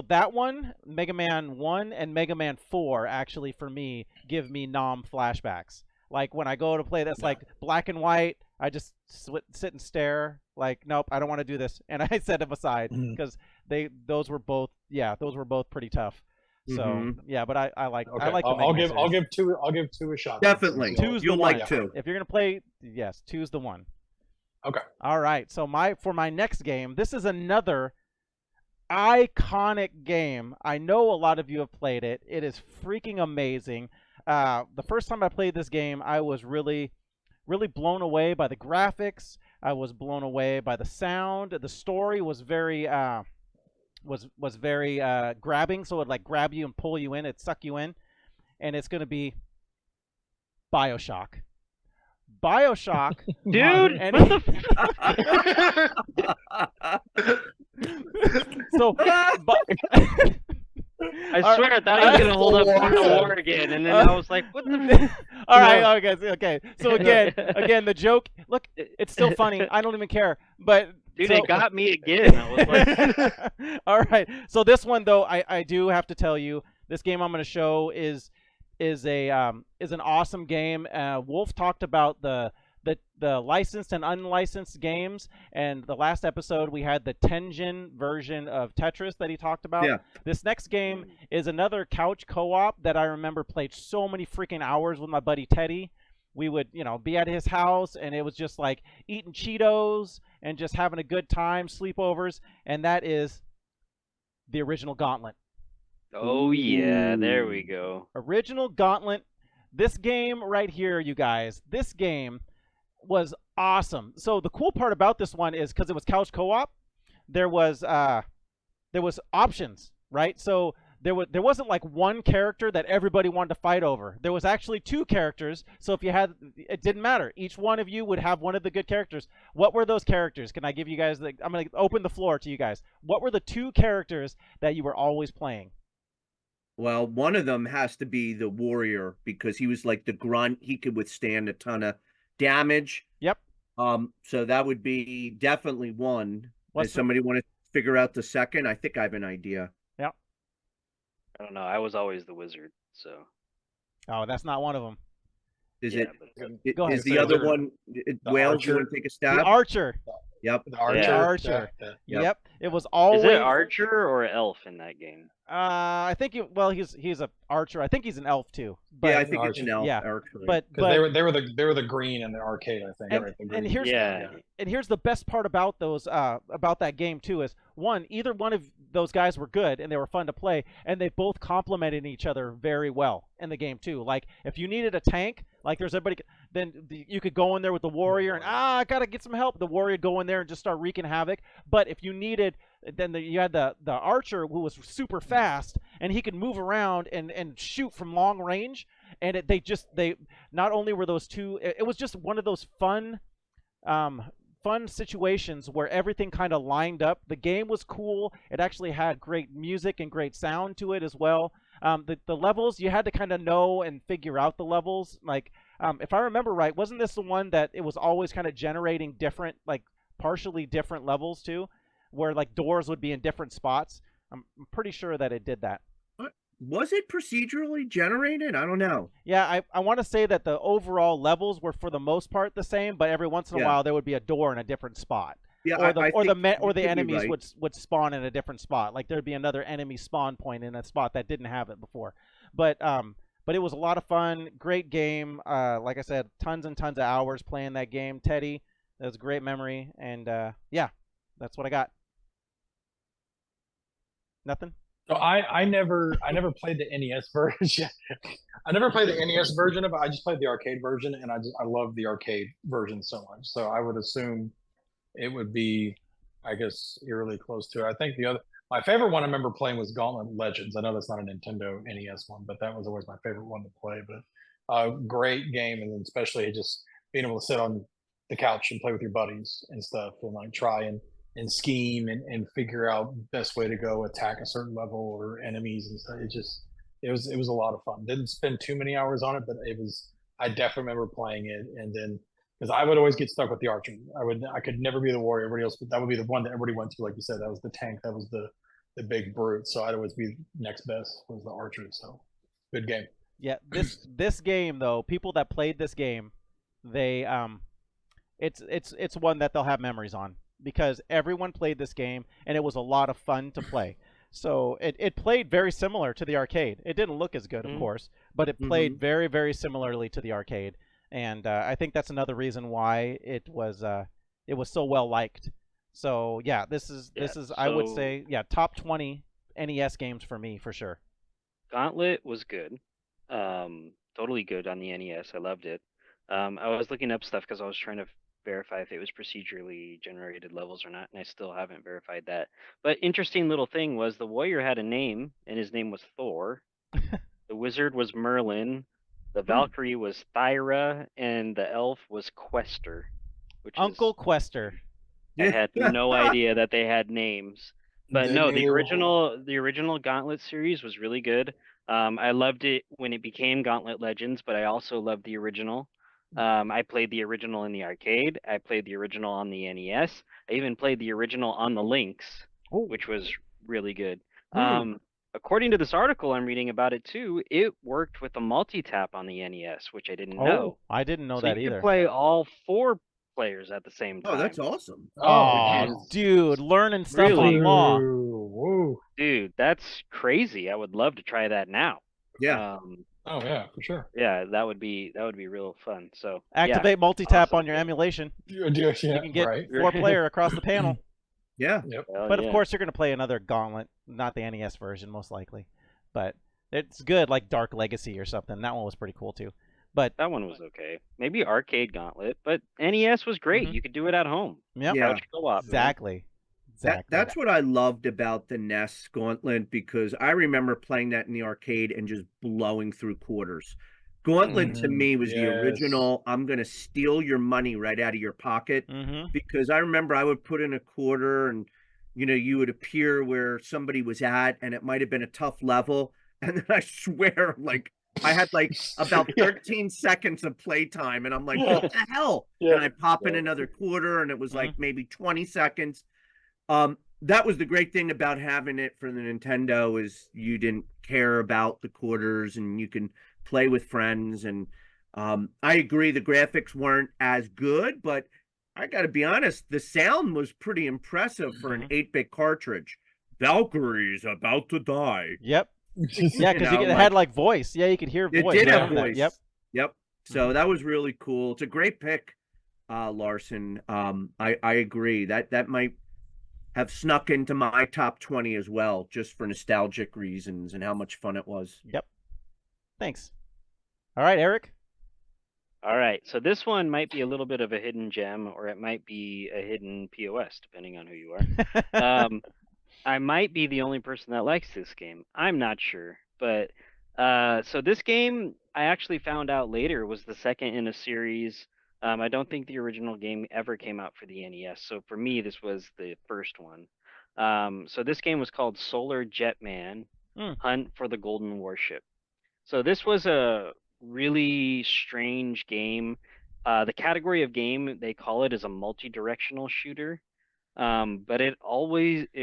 That one, Mega Man 1 and Mega Man 4, actually for me give me Nom flashbacks. Like when I go to play that's like black and white, I just sit and stare. Like, nope, I don't want to do this, and I set them aside because those were both pretty tough. So but I like. Okay. I like. I'll give 2 a shot. Definitely, so, you'll like 2. If you're gonna play, 2's the one. Okay. All right. So for my next game, this is another iconic game. I know a lot of you have played it. It is freaking amazing. The first time I played this game, I was really, really blown away by the graphics. I was blown away by the sound. The story was very grabbing, so it like grab you and pull you in. It suck you in, and it's gonna be BioShock. Dude, what the So, I swear I thought he was gonna hold up one award again, and then I was like, "What the?" All right, okay. So again, the joke. Look, it's still funny. I don't even care. But dude, it got me again. I was like, all right. So this one though, I do have to tell you, this game I'm going to show is an awesome game. Wolf talked about the licensed and unlicensed games, and the last episode we had the Tenjin version of Tetris that he talked about. Yeah. This next game is another couch co-op that I remember played so many freaking hours with my buddy Teddy. We would, be at his house, and it was just like eating Cheetos and just having a good time, sleepovers, and that is the original Gauntlet. oh yeah, there we go. Original Gauntlet. This game right here, you guys, this game was awesome. So the cool part about this one is because it was couch co-op, there was options, right? So there wasn't like one character that everybody wanted to fight over. There was actually two characters. So if you had, it didn't matter. Each one of you would have one of the good characters. What were those characters? Can I give you guys I'm going to open the floor to you guys. What were the two characters that you were always playing? Well, one of them has to be the warrior because he was like the grunt. He could withstand a ton of damage. Yep. So that would be definitely one. What's Does somebody want to figure out the second? I think I have an idea. Yep. I don't know. I was always the wizard, so Oh, that's not one of them. Is yeah, it? but Go ahead. Is the other The one Wales? You archer. want to take a The stab? archer. Yep. The archer. Yeah. Archer. Yep. Yep. It was always. is it archer or elf in that game? I think he's a archer. I think he's an elf too. But, Yeah, I think it's an Archer. elf. Yeah. Archer. but Because they were the green in the arcade, I think. and, right? The and green. here's Yeah. and here's the best part about those about that game too is one, either one of those guys were good and they were fun to play, and they both complemented each other very well in the game too. Like if you needed a tank, like there's everybody, then you could go in there with the warrior and I gotta get some help. The warrior would go in there and just start wreaking havoc. But if you needed, then you had the archer who was super fast and he could move around and shoot from long range. And they not only were those two, it was just one of those fun situations where everything kind of lined up. The game was cool. It actually had great music and great sound to it as well. The levels, you had to kind of know and figure out the levels. Like if I remember right, wasn't this the one that it was always kind of generating different, like partially different levels too, where like doors would be in different spots? I'm pretty sure that it did that. Was it procedurally generated? I don't know. Yeah, I want to say that the overall levels were for the most part the same, but every once in a Yeah. while there would be a door in a different spot. Yeah, Or the I or think the you could be enemies right. would spawn in a different spot. Like there'd be another enemy spawn point in a spot that didn't have it before. But it was a lot of fun, great game. Like I said, tons and tons of hours playing that game. Teddy, that was a great memory, and yeah, that's what I got. Nothing. So I never played the NES version. I never played the NES version of it. I just played the arcade version, and I love the arcade version so much. So I would assume it would be, I guess, eerily close to it. I think my favorite one I remember playing was Gauntlet Legends. I know that's not a Nintendo NES one, but that was always my favorite one to play. But great game, and especially just being able to sit on the couch and play with your buddies and stuff, and like try and scheme and figure out best way to go attack a certain level or enemies and stuff. It was a lot of fun. Didn't spend too many hours on it, but I definitely remember playing it. And then because I would always get stuck with the archer. I could never be the warrior. Everybody else, that would be the one that everybody went to. Like you said, that was the tank. That was the big brute. So I'd always be next best was the archer. So good game. Yeah, this game though, people that played this game, they it's one that they'll have memories on because everyone played this game and it was a lot of fun to play. So it played very similar to the arcade. It didn't look as good, of course, but it played very, very similarly to the arcade. And I think that's another reason why it was so well liked. So yeah, this is I would say top 20 NES games for me for sure. Gauntlet was good. Totally good on the NES. I loved it. I was looking up stuff because I was trying to verify if it was procedurally generated levels or not, and I still haven't verified that. But interesting little thing was the warrior had a name, and his name was Thor. The wizard was Merlin. The Valkyrie was Thyra, and the elf was Quester. Uncle Quester. I had no idea that they had names. But no, the original Gauntlet series was really good. I loved it when it became Gauntlet Legends, but I also loved the original. I played the original in the arcade. I played the original on the NES. I even played the original on the Lynx, which was really good. According to this article I'm reading about it too, it worked with a multi-tap on the NES, which I didn't know. I didn't know So that you either. could play all 4 players at the same time. Oh, that's awesome. Oh, dude, learning stuff on law. Whoa. Dude, that's crazy. I would love to try that now. Yeah. Oh yeah, for sure. Yeah, that would be real fun. So Activate multi-tap awesome. on your emulation. Yeah, You can get right. 4-player across the panel. Yeah. Yep. But of course, you're going to play another Gauntlet, not the NES version, most likely. But it's good, like Dark Legacy or something. That one was pretty cool too. But that one was okay. Maybe arcade Gauntlet, but NES was great. You could do it at home. Yep. Yeah. Couch co-op. Exactly. Exactly. That's what I loved about the NES Gauntlet, because I remember playing that in the arcade and just blowing through quarters. Gauntlet to me was the Yes. original, I'm going to steal your money right out of your pocket, because I remember I would put in a quarter and you would appear where somebody was at, and it might have been a tough level, and then I swear I had about 13 seconds of playtime, and I'm like, what the hell? Yeah. And I pop in another quarter, and it was maybe 20 seconds. That was the great thing about having it for the Nintendo, is you didn't care about the quarters and you can play with friends. And I agree the graphics weren't as good, but I got to be honest, the sound was pretty impressive for an 8-bit cartridge. Valkyrie's about to die. Yep. Yeah, because it had voice. Yeah, you could hear voice. It did have voice. Yep. Yep. So that was really cool. It's a great pick, Larson. I agree that might have snuck into my top 20 as well, just for nostalgic reasons and how much fun it was. Yep. Thanks. All right, Eric. All right, so this one might be a little bit of a hidden gem, or it might be a hidden POS, depending on who you are. I might be the only person that likes this game. I'm not sure, but so this game I actually found out later was the second in a series. I don't think the original game ever came out for the NES, so for me this was the first one. So this game was called Solar Jetman: Hunt for the Golden Warship. So this was a really strange game. The category of game they call it is a multi-directional shooter. But it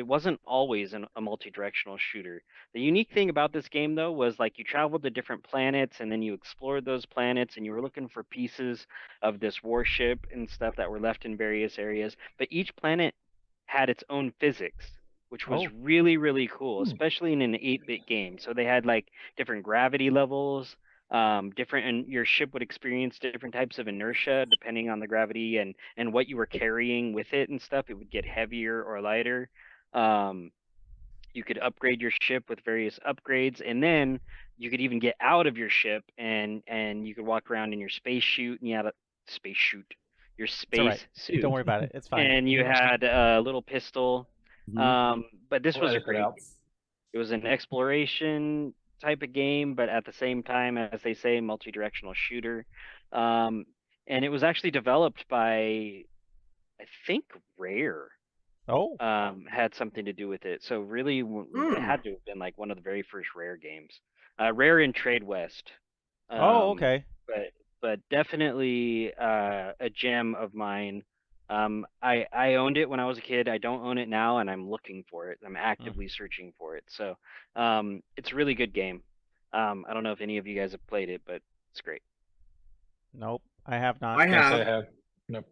wasn't always a multi-directional shooter. The unique thing about this game, though, was you traveled to different planets and then you explored those planets and you were looking for pieces of this warship and stuff that were left in various areas. But each planet had its own physics, which was really, really cool, especially in an 8-bit game. So they had different gravity levels. And your ship would experience different types of inertia depending on the gravity and what you were carrying with it and stuff. It would get heavier or lighter. You could upgrade your ship with various upgrades, and then you could even get out of your ship and you could walk around in your space suit, and you had your space suit. Don't worry about it. It's fine. And you had a little pistol. But this was a great. It was an exploration type of game, but at the same time, as they say, multi-directional shooter. And it was actually developed by, I think, Rare. Had something to do with it. So really, it had to have been one of the very first Rare games. Rare and Trade West. Okay. But definitely a gem of mine. I owned it when I was a kid. I don't own it now, and I'm looking for it. I'm actively searching for it. So it's a really good game. I don't know if any of you guys have played it, but it's great. Nope, I have not. I have. Yes, I have. Nope.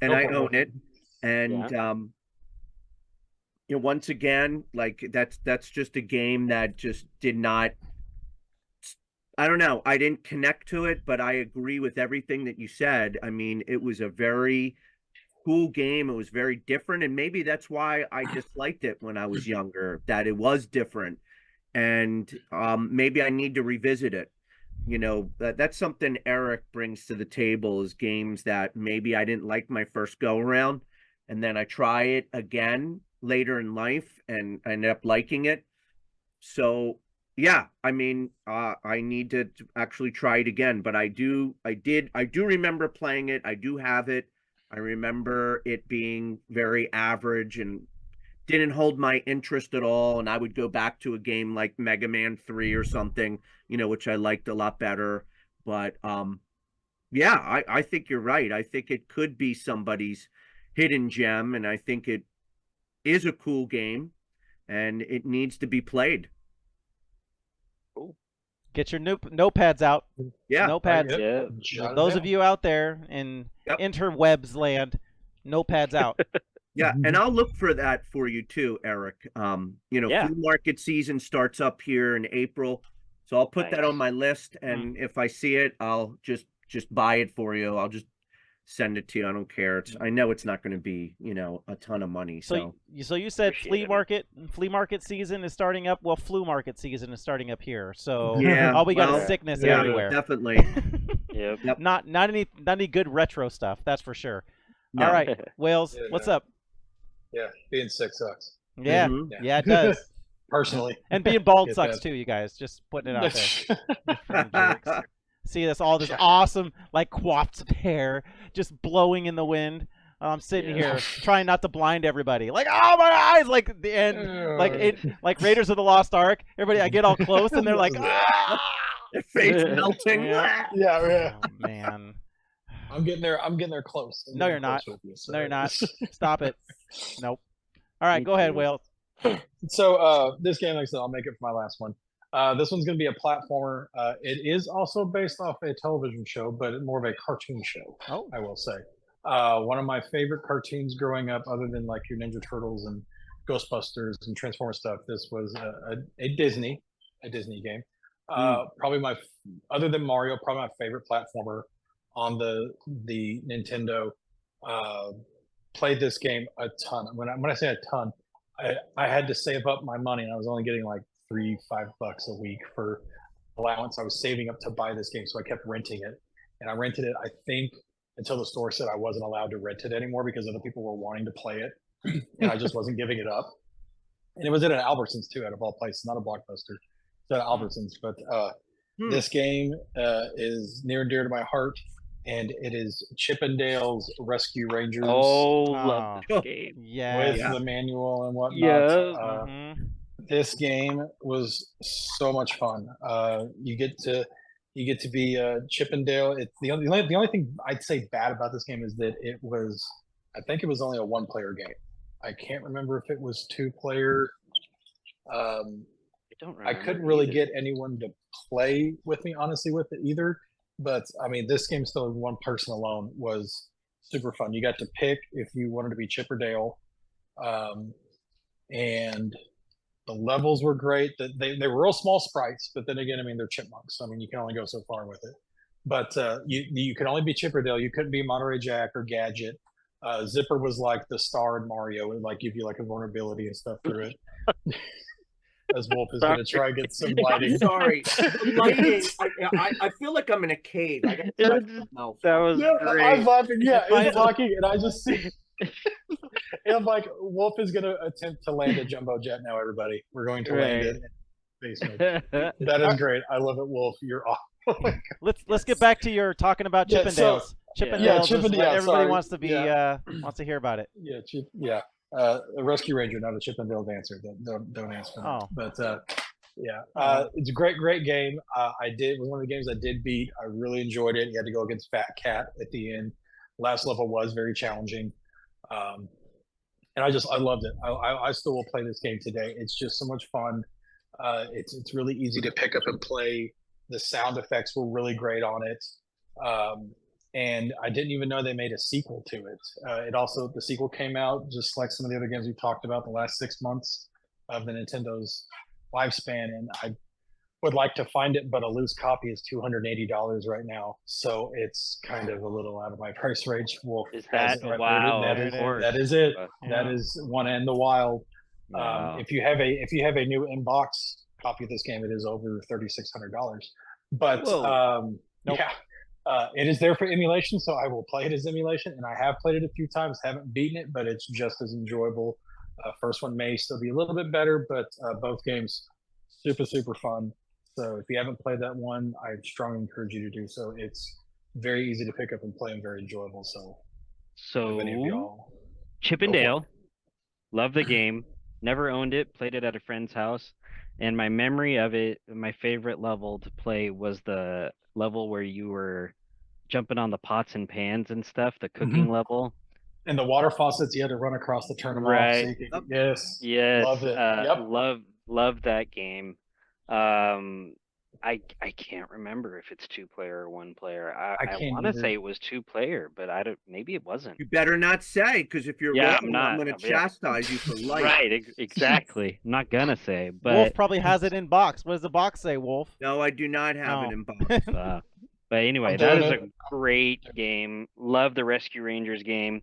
And I own it. And once again, that's just a game that just did not. I don't know. I didn't connect to it, but I agree with everything that you said. I mean, it was a very cool game. It was very different, and maybe that's why I disliked it when I was younger, that it was different. And maybe I need to revisit it. That's something Eric brings to the table, is games that maybe I didn't like my first go around, and then I try it again later in life and I ended up liking it. So yeah, I mean, I need to actually try it again, but I do remember playing it. I do have it. I remember it being very average and didn't hold my interest at all. And I would go back to a game like Mega Man 3 or something, which I liked a lot better. But yeah, I think you're right. I think it could be somebody's hidden gem, and I think it is a cool game and it needs to be played. Cool. Get your notepads out. Yeah. Notepads. Those of you out there in interwebs land, notepads out. Yeah, and I'll look for that for you too, Eric. Flea market season starts up here in April, so I'll put that on my list, and if I see it, I'll just buy it for you. I'll just send it to you. I don't care. I know it's not going to be, a ton of money. So you said flea market season is starting up. Well, flu market season is starting up here. So all we got is sickness everywhere. Definitely. Yep. Not any good retro stuff. That's for sure. No. All right, Wales, what's up? Yeah, being sick sucks. Yeah, Mhm. yeah, it does. Personally. And being bald Get sucks that. too, you guys. Just putting it out there. You freaking Mhm. jerks. See this awesome like coiffed hair just blowing in the wind. I'm sitting Yeah. here trying not to blind everybody. Like, oh my eyes! Like the end, like Raiders of the Lost Ark. Everybody, I get all close and they're like, ah! Their face melting. Yeah. Yeah. Oh man. I'm getting there close. No, you're not. No, you're not. Stop it. Nope. All right, go ahead, Will. So this game, like I said, I'll make it for my last one. This one's going to be a platformer. It is also based off a television show, but more of a cartoon show. Oh. I will say. One of my favorite cartoons growing up, other than like your Ninja Turtles and Ghostbusters and Transformers stuff. This was a Disney game. Probably other than Mario, probably my favorite platformer on the Nintendo. Played this game a ton. When I say a ton, I had to save up my money, and I was only getting like $3-5 a week for allowance. I was saving up to buy this game, so I kept renting it, and I rented it, I think, until the store said I wasn't allowed to rent it anymore because other people were wanting to play it, and I just wasn't giving it up. And it was at an Albertsons too, out of all places, not a Blockbuster. It's at Albertsons, but this game is near and dear to my heart, and it is Chippendale's Rescue Rangers. Oh, love this game. Yeah. With the manual and whatnot. Yeah. This game was so much fun. You get to be Chippendale. It's the only thing I'd say bad about this game is that I think it was only a 1-player game. I can't remember if it was 2-player. I don't remember. I couldn't really get anyone to play with me, honestly, with it either. But I mean, this game still, one person alone, was super fun. You got to pick if you wanted to be Chip or Dale, and the levels were great. They were real small sprites, but then again, I mean, they're chipmunks. I mean, you can only go so far with it. But you could only be Chip or Dale. You couldn't be Monterey Jack or Gadget. Zipper was like the star in Mario. It would like give you like a vulnerability and stuff through it. As Wolf is going to try and get some lighting. I'm sorry. The lighting. I feel like I'm in a cave. I got That was great. I'm laughing. Yeah, it's talking, and I just see. And I'm like, Wolf is going to attempt to land a jumbo jet now. Everybody, we're going to land it in the basement. That is great. I love it, Wolf. You're awesome. Let's get back to your talking about Chippendales. Chippendales. Chippendale, everybody wants to be wants to hear about it. Yeah, a Rescue Ranger, not a Chippendale dancer. Don't ask for that. But it's a great game. It was one of the games I did beat. I really enjoyed it. You had to go against Fat Cat at the end. Last level was very challenging, and I loved it. I still will play this game today. It's just so much fun. It's really easy to pick up and play. The sound effects were really great on it. And I didn't even know they made a sequel to it. The sequel came out just like some of the other games we talked about the last 6 months of the Nintendo's lifespan, and I would like to find it, but a loose copy is $280 right now, so it's kind of a little out of my price range. Wolf Is that right wow? that is it. Yeah. That is One in the Wild. Wow. If you have a new in-box copy of this game, it is over $3,600. But Nope. it is there for emulation, so I will play it as emulation, and I have played it a few times, haven't beaten it, but it's just as enjoyable. First one may still be a little bit better, but both games super fun. So if you haven't played that one, I strongly encourage you to do so. It's very easy to pick up and play and very enjoyable. So if any of y'all Chippendale, love the game. Never owned it. Played it at a friend's house, and my memory of it, my favorite level to play was the level where you were jumping on the pots and pans and stuff. The cooking level. And the water faucets, you had to run across to turn them off. So you could, yes, love it. Love that game. I can't remember if it's 2-player or 1-player. I want to say it was 2-player, but maybe it wasn't. You better not say, because if you're wrong, I'm going to chastise you for life. Right, exactly. I'm not gonna say, but Wolf probably has it in box. What does the box say, Wolf? No, I do not have it in box. But anyway, that is a great game. Love the Rescue Rangers game.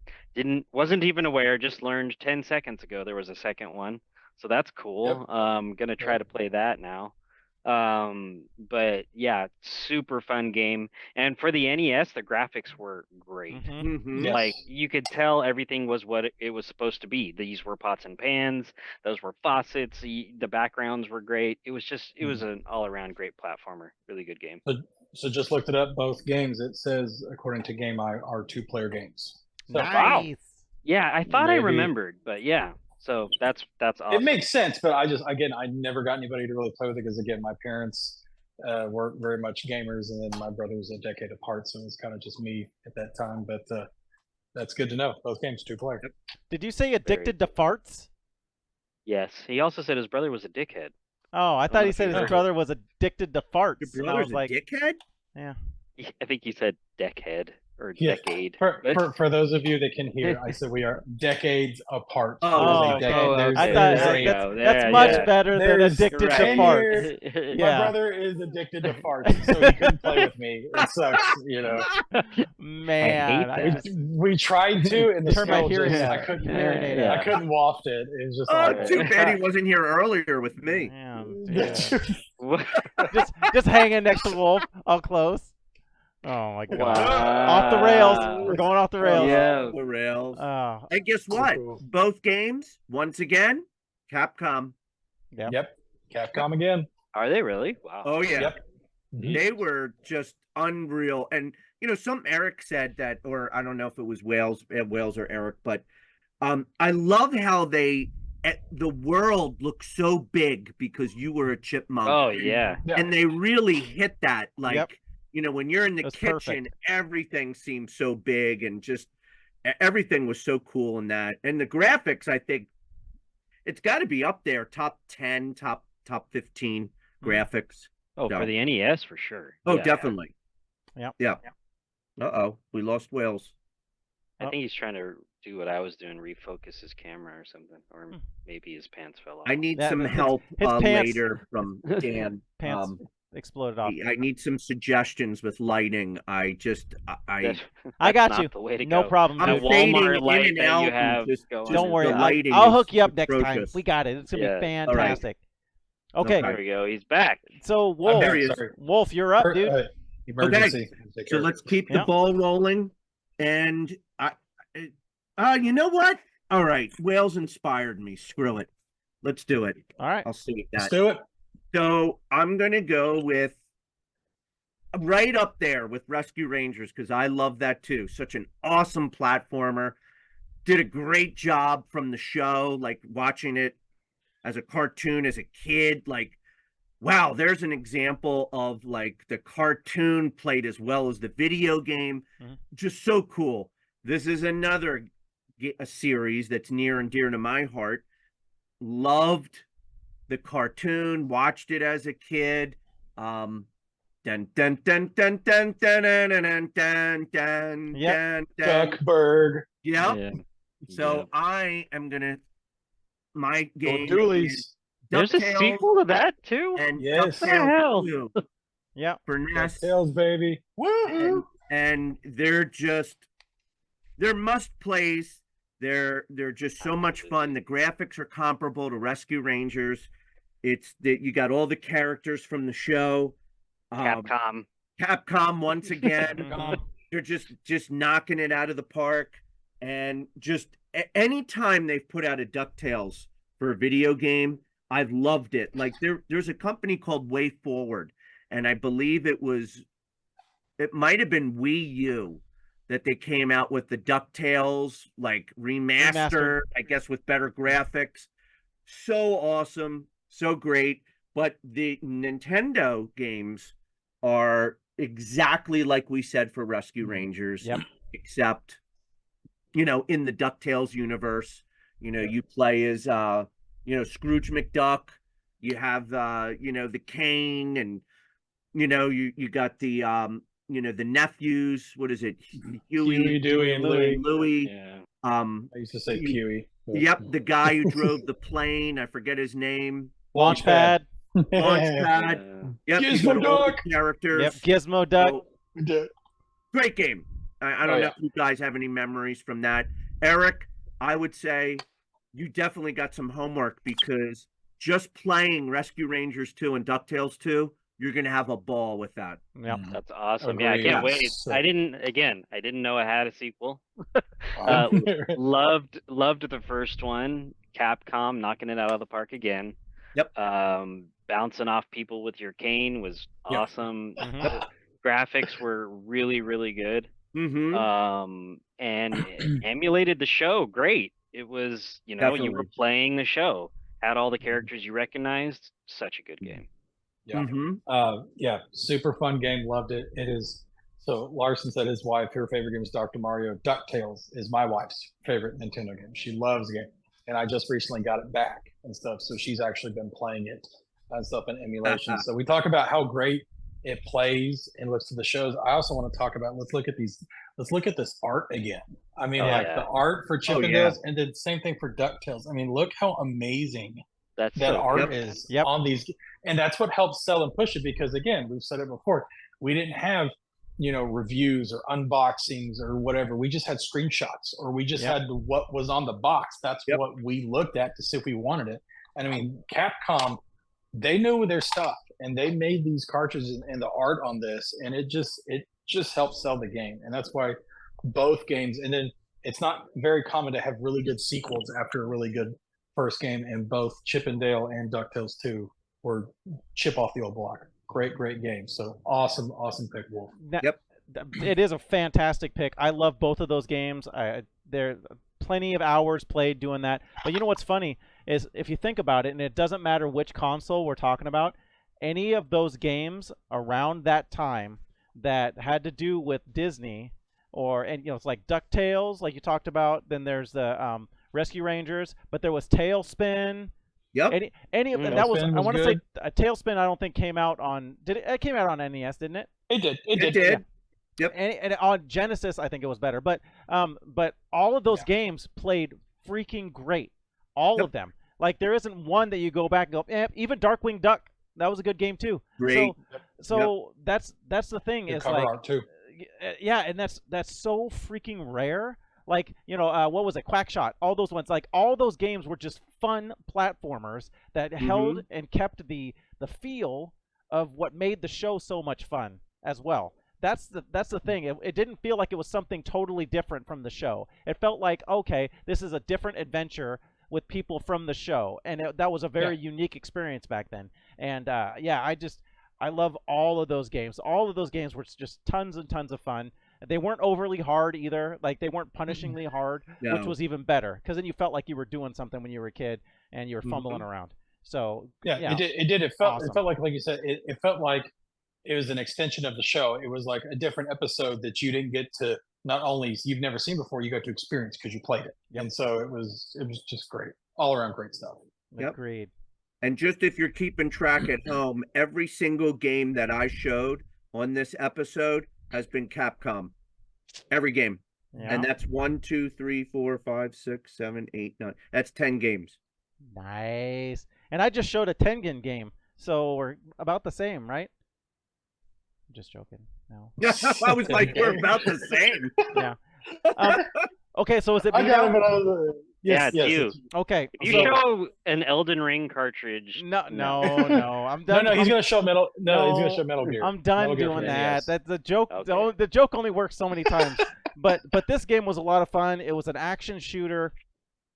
Wasn't even aware. Just learned 10 seconds ago there was a second one, so that's cool. Gonna try to play that now. But yeah, super fun game. And for the NES, the graphics were great. Mhm. Mhm. Yes. Like you could tell everything was what it was supposed to be. These were pots and pans, those were faucets, the backgrounds were great. It was an all-around great platformer. Really good game. So just looked it up. Both games. It says, according to Game Eye, are 2-player games. So Wow. Nice. Yeah, I thought I Maybe- remembered, but yeah. So that's it awesome. makes sense, but I never got anybody to really play with it because again, my parents weren't very much gamers, and then my brother was a decade apart, so it was kind of just me at that time. But that's good to know. Both games 2-player. Did you say addicted to farts? Yes. He also said his brother was a dickhead. Oh, I don't thought know he if said you his heard brother was addicted to farts. Your And I was brother's like, a dickhead? yeah. I think he said deckhead or Yeah. decade. For those of you that can hear, I said we are decades apart. Oh, There's a okay. there's- I okay. thought there's There a- we that's, go. that's There, much yeah. better than There's addicted to right. 10 farts. years. Yeah. My brother is addicted to farts, so he couldn't play with me. It sucks, you know. Man, I We, hate just we tried to, and the turn my smell hearing just, Yeah. I couldn't, hearing aid Yeah. I couldn't waft it. It was just Oh, awful. too bad he wasn't here earlier with me. Man, dude. just hanging next to Wolf, all close. Oh my god. Off the rails. We're going off the rails. Yeah. The rails. Oh, And guess what? Cool. Both games, once again, Capcom. yeah. Yep. Capcom again. Are they really? Wow. Oh yeah, Yep. Mhm. they were just unreal. And some Eric said that, or I don't know if it was Wales or Eric, but I love how the world looks so big because you were a chipmunk. Oh yeah. Yeah. And they really hit that, like, Yep. when you're in the That's kitchen, perfect. everything seems so big and just everything was so cool in that. And the graphics, I think it's got to be up there, top 10, top 15 graphics. Oh, No. for the NES for sure. Oh, Yeah. definitely. Yep. Yeah. Uh-oh, we lost Wales. I think he's trying to do what I was doing, refocus his camera or something, or maybe his pants fell off. I need Yeah, some his help pants- later from Dan. Pants exploded off. I need some suggestions with lighting. I That's I got not you. the way to No go. problem. That I'm dude. fading Walmart in light and that out you and have just going. Don't worry. the lighting I'll is hook you up next time. atrocious. We got it. It's gonna Yeah. be All right. fantastic. Okay. There we go. He's back. So Wolf, There he is. Sorry. Wolf, you're up, dude. Emergency. Take So care. let's keep the Yeah. ball rolling. And you know what? All right, Wales inspired me. Screw it. Let's do it. All right. I'll see Let's that. do it. So I'm gonna go with right up there with Rescue Rangers because I love that too. Such an awesome platformer. Did a great job from the show, like watching it as a cartoon as a kid. Like, wow, there's an example of like the cartoon played as well as the video game. Mhm. Just so cool. This is another a series that's near and dear to my heart. Loved the cartoon, watched it as a kid. Dun dun dun dun dun dun dun dun dun dun dun Yep. dun dun. Duckburg. Yep. Yeah. So Yeah. I am gonna my game Doolies. is There's a DuckTales sequel to that too. and Yes. What the hell? DuckTales 2 Yeah. for NES. Tails, baby. Woo! And they're must plays. They're just so much fun. The graphics are comparable to Rescue Rangers. It's that you got all the characters from the show. Capcom. Capcom once again. Mhm. They're just knocking it out of the park. And just anytime they've put out a DuckTales for a video game, I've loved it. Like there's a company called Way Forward, and I believe it might have been Wii U that they came out with the DuckTales like remastered, I guess with better graphics. So awesome, so great. But the Nintendo games are exactly like we said for Rescue Rangers, Yep. except in the DuckTales universe, you play as Scrooge McDuck. You have the Cane, and you got the the nephews. What is it? Huey, Dewey, and Louie. Louie. Yeah. I used to say Pewee. but- Yep, the guy who drove the plane. I forget his name. Launchpad. Launchpad. Yep, you Gizmo got all the Duck. characters. Yep. Gizmo Duck. So, great game. I don't know if you guys have any memories from that. Eric, I would say you definitely got some homework because just playing Rescue Rangers 2 and DuckTales 2, you're gonna have a ball with that. Yep. That's awesome. Yeah, I Agreed. can't Yeah, wait. so- I didn't know it had a sequel. Uh, Loved the first one. Capcom knocking it out of the park again. Yep. Bouncing off people with your cane was Yep. awesome. Mhm. Graphics were really, really good. Mm-hmm. And it emulated the show great. It was, you were Definitely. playing the show, had all the characters you recognized. Such a good game. Yeah. Mm-hmm. Yeah, super fun game. Loved it. It is. So Larson said his wife, her favorite game is Dr. Mario. DuckTales is my wife's favorite Nintendo game. She loves the game, and I just recently got it back and stuff. So she's actually been playing it and stuff in emulation. So we talk about how great it plays and looks to the shows. I also want to talk about let's look at this art again. I mean, Oh, like yeah. the art for Chip Oh, and yeah. Dale's, and then same thing for DuckTales. I mean, look how amazing That's that so art good. is Yep. on these, and that's what helps sell and push it, because again, we've said it before, we didn't have reviews or unboxings or whatever. We just had screenshots, or we just Yep. had what was on the box. That's Yep. what we looked at to see if we wanted it. And I mean, Capcom, they knew their stuff, and they made these cartridges and the art on this, and it just helps sell the game. And that's why both games, and then it's not very common to have really good sequels after a really good first game, and both Chip and Dale and DuckTales 2 were chip off the old block. Great game. So awesome pick, Wolf. Yep. It is a fantastic pick. I love both of those games. There plenty of hours played doing that. But you know what's funny is if you think about it, and it doesn't matter which console we're talking about, any of those games around that time that had to do with Disney, and it's like DuckTales, like you talked about. Then there's the Rescue Rangers, but there was Tailspin. Yep. Any of them. That was, Tailspin I was want to say good. Tailspin. I don't think came out on. It came out on NES, didn't it? It did. It did. Yep. And on Genesis, I think it was better. But all of those games played freaking great. All of them. Like there isn't one that you go back and go. Even Darkwing Duck, that was a good game too. Great. So that's the thing Good is cover like, art too. yeah, and that's so freaking rare. Like what was it, Quackshot? All those ones, like all those games were just fun platformers that held and kept the feel of what made the show so much fun as well. That's the thing. It didn't feel like it was something totally different from the show. It felt like, okay, this is a different adventure with people from the show, and that was a very unique experience back then. And I love all of those games. All of those games were just tons and tons of fun. They weren't overly hard either. Like they weren't punishingly hard, which was even better, because then you felt like you were doing something when you were a kid and you were fumbling around. So It did. It felt awesome. it felt like you said, it felt like it was an extension of the show. It was like a different episode that you didn't get to, not only you've never seen before, you got to experience because you played it. Yep. And so it was just great. All around great stuff. Yep. Agreed. And just if you're keeping track at home, every single game that I showed on this episode has been Capcom. Every game. Yeah. And that's 1, 2, 3, 4, 5, 6, 7, 8, 9. That's 10 games. Nice. And I just showed a Tengen game, so we're about the same, right? I'm just joking. No. I was like, we're about the same. Yeah. Okay, so is it I me got now? it, but I was, Yeah, it's you. Okay. If you so- show an Elden Ring cartridge, No. I'm No, done. no, he's I'm- gonna show Metal. No, he's No, gonna show Metal Gear. I'm done Metal Gear doing for that. NES. That's the joke. Okay. The joke only works so many times. but this game was a lot of fun. It was an action shooter.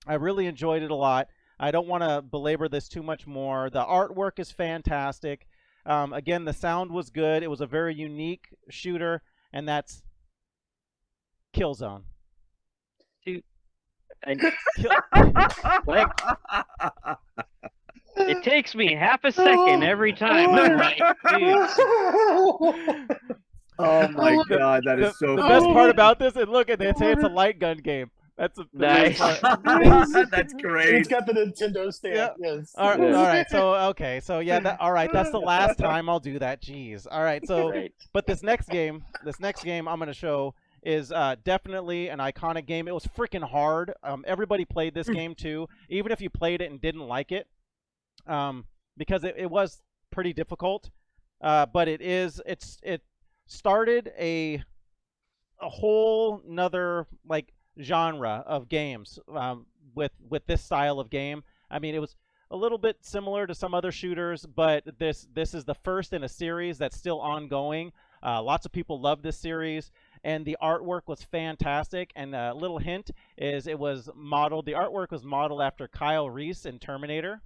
I really enjoyed it a lot. I don't want to belabor this too much more. The artwork is fantastic. Again, the sound was good. It was a very unique shooter, and that's Killzone. Like, it takes me half a second every time. I'm like, dude, Oh my god, that is so The funny. best part about this, and look, they say it's a light gun game. That's the Nice. best part. That's It's great. got the Nintendo stand. Yeah. Yes. All right, Yeah. all right. So okay, so yeah, all right. That's the last time I'll do that. Jeez. All right. So, great. but this next game I'm gonna show is definitely an iconic game. It was freaking hard. Everybody played this game too, even if you played it and didn't like it, because it was pretty difficult. But it started a whole nother like genre of games with this style of game. I mean, it was a little bit similar to some other shooters, but this is the first in a series that's still ongoing. Lots of people love this series, and the artwork was fantastic. And a little hint is the artwork was modeled after Kyle Reese in Terminator.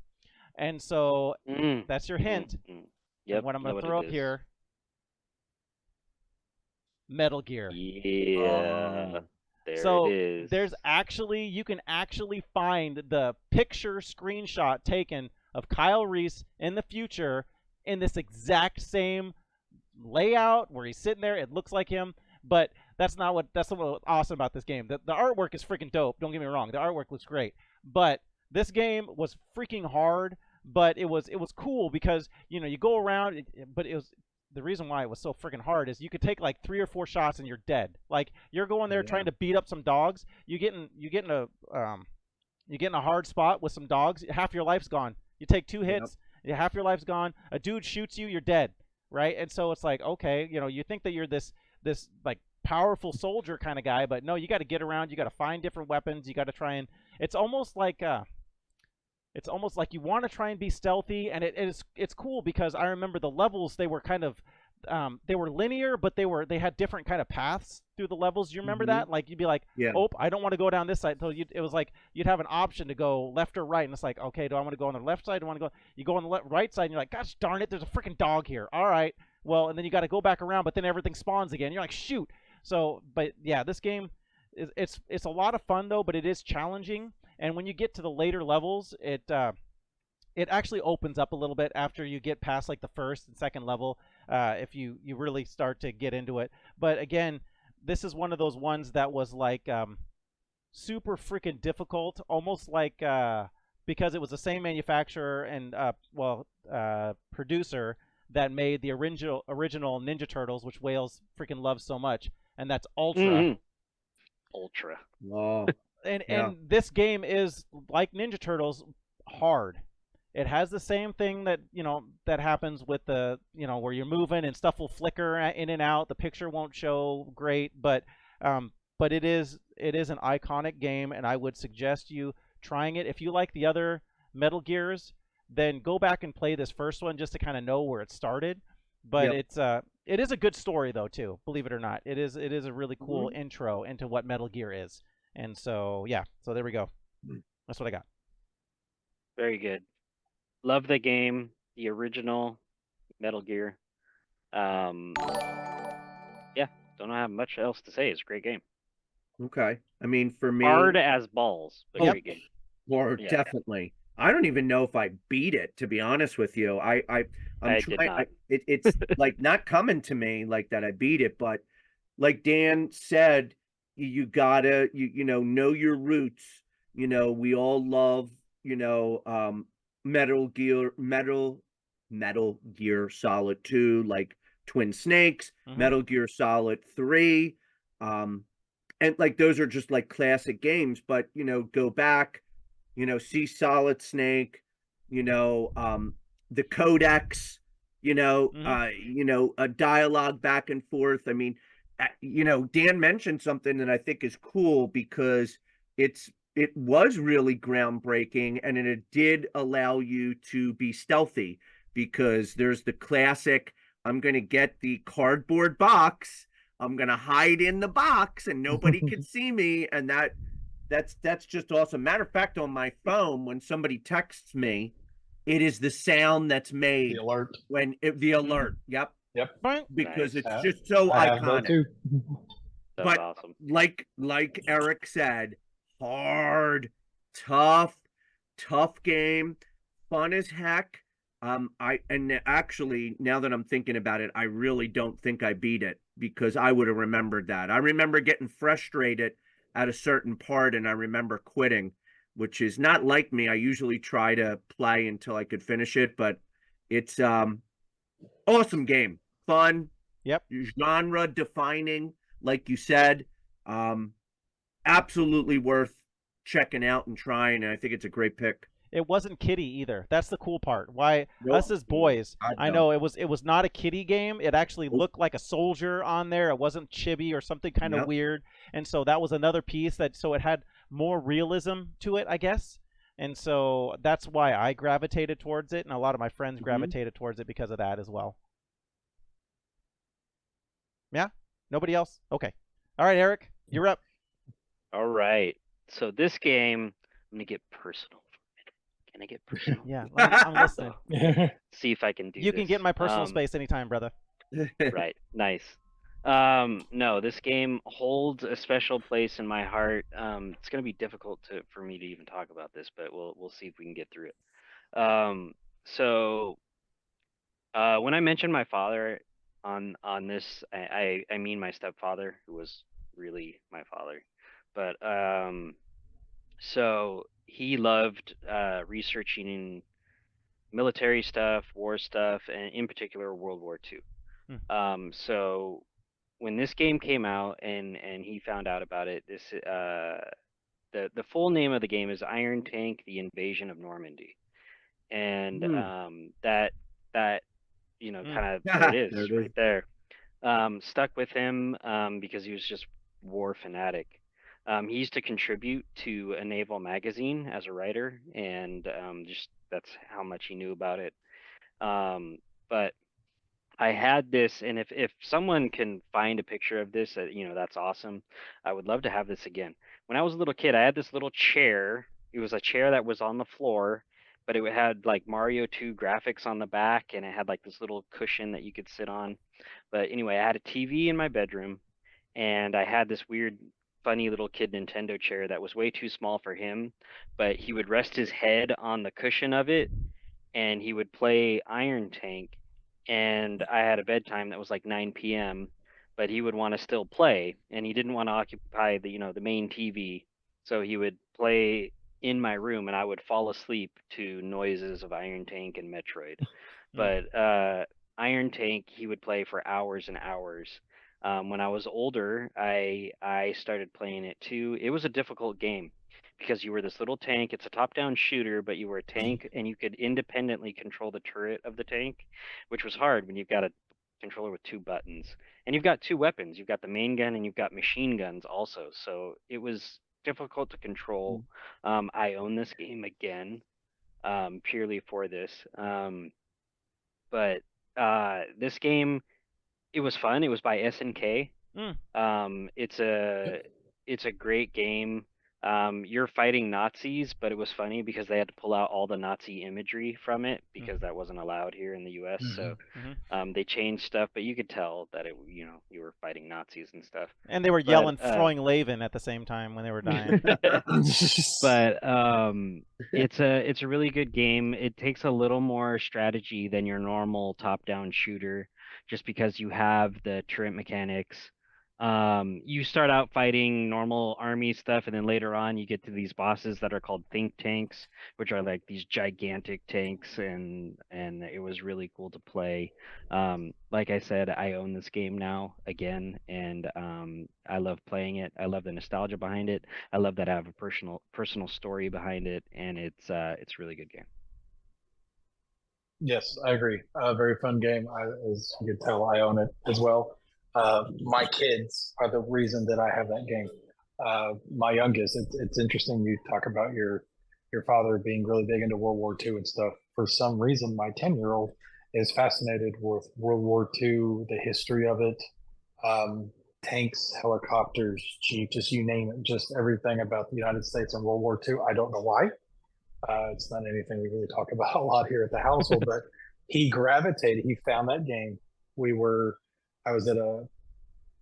And so that's your hint. Yep. And what I'm going to throw up here, Metal Gear. Yeah. So it is. you can actually find the picture screenshot taken of Kyle Reese in the future in this exact same layout where he's sitting there. It looks like him, but that's what's awesome about this game. The artwork is freaking dope. Don't get me wrong. The artwork looks great, but this game was freaking hard. But it was cool because you go around, but it was the reason why it was so freaking hard is you could take like 3 or 4 shots and you're dead. Like you're going there trying to beat up some dogs. You get in a hard spot with some dogs. Half your life's gone. You take 2 hits, half your life's gone. A dude shoots you, you're dead, right? And so it's like, okay, you think that you're this like powerful soldier kind of guy, but no, you got to get around. You got to find different weapons. You got to try and it's almost like you want to try and be stealthy, and it's cool because I remember the levels, they were kind of they were linear, but they had different kind of paths through the levels. You remember that? Like you'd be like, oh, I don't want to go down this side. So it was like you'd have an option to go left or right, and it's like, okay, do I want to go on the left side? Do I want to go? You go on the right side, and you're like, gosh darn it, there's a freaking dog here. All right, well, and then you got to go back around, but then everything spawns again. You're like, shoot. So, but yeah, this game it's a lot of fun though, but it is challenging. And when you get to the later levels, it actually opens up a little bit after you get past like the first and second level, if you really start to get into it. But again, this is one of those ones that was like super freaking difficult, almost like because it was the same manufacturer and producer that made the original Ninja Turtles, which Wales freaking loves so much, and that's Ultra. Ultra. Oh. And this game is like Ninja Turtles, hard. It has the same thing that that happens with the where you're moving and stuff will flicker in and out. The picture won't show great, but it is an iconic game, and I would suggest you trying it. If you like the other Metal Gears, then go back and play this first one just to kind of know where it started. But it is a good story though too. Believe it or not, it is a really cool intro into what Metal Gear is. And so, yeah, so there we go. That's what I got. Very good. Love the game, the original Metal Gear. Yeah, don't have much else to say. It's a great game. Okay. I mean, for me, hard as balls, but great game. Definitely. I don't even know if I beat it, to be honest with you. I'm trying. It's like not coming to me like that I beat it, but like Dan said, you gotta know your roots. We all love Metal Gear Solid 2, like Twin Snakes, Metal Gear Solid 3, and like those are just like classic games. But go back, see Solid Snake, the codex, a dialogue back and forth. I mean, Dan mentioned something that I think is cool because it was really groundbreaking, and it did allow you to be stealthy because there's the classic, I'm going to get the cardboard box, I'm going to hide in the box and nobody can see me. And that's just awesome. Matter of fact, on my phone, when somebody texts me, it is the sound that's made. The alert. The alert. Yep. Because it's just so iconic. That's awesome. Like Eric said, hard, tough game, fun as heck. Actually, now that I'm thinking about it, I really don't think I beat it because I would have remembered that. I remember getting frustrated at a certain part, and I remember quitting, which is not like me. I usually try to play until I could finish it, but it's awesome game. Fun. Yep. Genre defining, like you said. Absolutely worth checking out and trying, and I think it's a great pick. It wasn't kiddie either. That's the cool part. Why us as boys, I know it was not a kiddie game. It actually looked like a soldier on there. It wasn't chibi or something kind of weird. And so that was another piece so it had more realism to it, I guess. And so that's why I gravitated towards it, and a lot of my friends Mhm. gravitated towards it because of that as well. Yeah? Nobody else? Okay. All right, Eric, you're up. All right. So this game, I'm gonna get personal for a minute. Can I get personal? Yeah, I'm listening. See if I can do You this. can get in my personal space anytime, brother. Right. Nice. No, this game holds a special place in my heart. It's gonna be difficult for me to even talk about this, but we'll see if we can get through it. So when I mentioned my father on this, I mean my stepfather, who was really my father. But so he loved researching military stuff, war stuff, and in particular World War II. So when this game came out and he found out about it, the full name of the game is Iron Tank: The Invasion of Normandy, and that kind of there it is There it right is. there. Stuck with him because he was just war fanatic. He used to contribute to a naval magazine as a writer, and just that's how much he knew about it. But I had this, and if someone can find a picture of this, that's awesome. I would love to have this again. When I was a little kid, I had this little chair. It was a chair that was on the floor, but it had like Mario 2 graphics on the back, and it had like this little cushion that you could sit on. But anyway, I had a TV in my bedroom, and I had this weird, funny little kid Nintendo chair that was way too small for him, but he would rest his head on the cushion of it, and he would play Iron Tank. And I had a bedtime that was like 9 p.m., but he would want to still play, and he didn't want to occupy the main TV, so he would play in my room, and I would fall asleep to noises of Iron Tank and Metroid. But Iron Tank, he would play for hours and hours. When I was older, I started playing it too. It was a difficult game because you were this little tank. It's a top-down shooter, but you were a tank, and you could independently control the turret of the tank, which was hard when you've got a controller with two buttons. And you've got two weapons. You've got the main gun and you've got machine guns also. So it was difficult to control. I own this game again, purely for this. But this game, it was fun. It was by SNK. It's a great game. You're fighting Nazis, but it was funny because they had to pull out all the Nazi imagery from it because that wasn't allowed here in the U.S. So they changed stuff, but you could tell that you were fighting Nazis and stuff. And they were yelling Freud-Laven at the same time when they were dying. But it's a really good game. It takes a little more strategy than your normal top-down shooter, just because you have the turret mechanics. You start out fighting normal army stuff, and then later on you get to these bosses that are called think tanks, which are like these gigantic tanks, and it was really cool to play. Like I said, I own this game now again, and I love playing it. I love the nostalgia behind it. I love that I have a personal story behind it, and it's a really good game. Yes, I agree. Very fun game. As you can tell, I own it as well. My kids are the reason that I have that game. My youngest, it's interesting you talk about your father being really big into World War II and stuff. For some reason, my 10-year-old is fascinated with World War II, the history of it, tanks, helicopters, jeep, just you name it, just everything about the United States and World War II. I don't know why. It's not anything we really talk about a lot here at the household, but he gravitated. He found that game. I was at a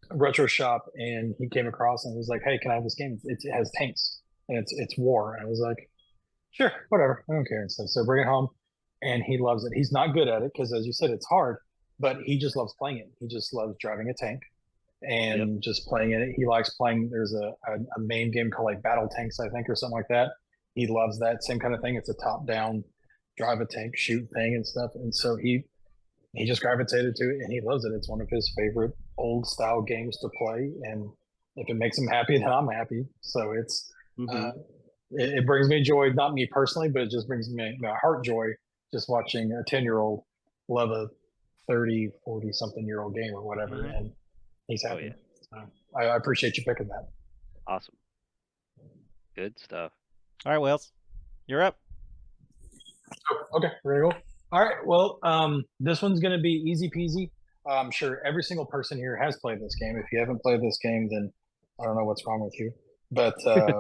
retro shop and he came across and was like, "Hey, can I have this game? It has tanks and it's war." And I was like, "Sure, whatever. I don't care." And stuff. So bring it home, and he loves it. He's not good at it because, as you said, it's hard, but he just loves playing it. He just loves driving a tank and just playing it. He likes playing. There's a main game called like Battle Tanks, I think, or something like that. He loves that same kind of thing. It's a top-down drive a tank, shoot thing and stuff. And so he just gravitated to it and he loves it. It's one of his favorite old style games to play. And if it makes him happy, then I'm happy. So it's it brings me joy, not me personally, but it just brings me heart joy just watching a 10-year-old love a 30, 40 something year old game or whatever. And he's happy. So I appreciate you picking that. Awesome. Good stuff. All right, Wales. You're up. Okay, we're gonna go. All right. Well, this one's gonna be easy peasy. I'm sure every single person here has played this game. If you haven't played this game, then I don't know what's wrong with you. But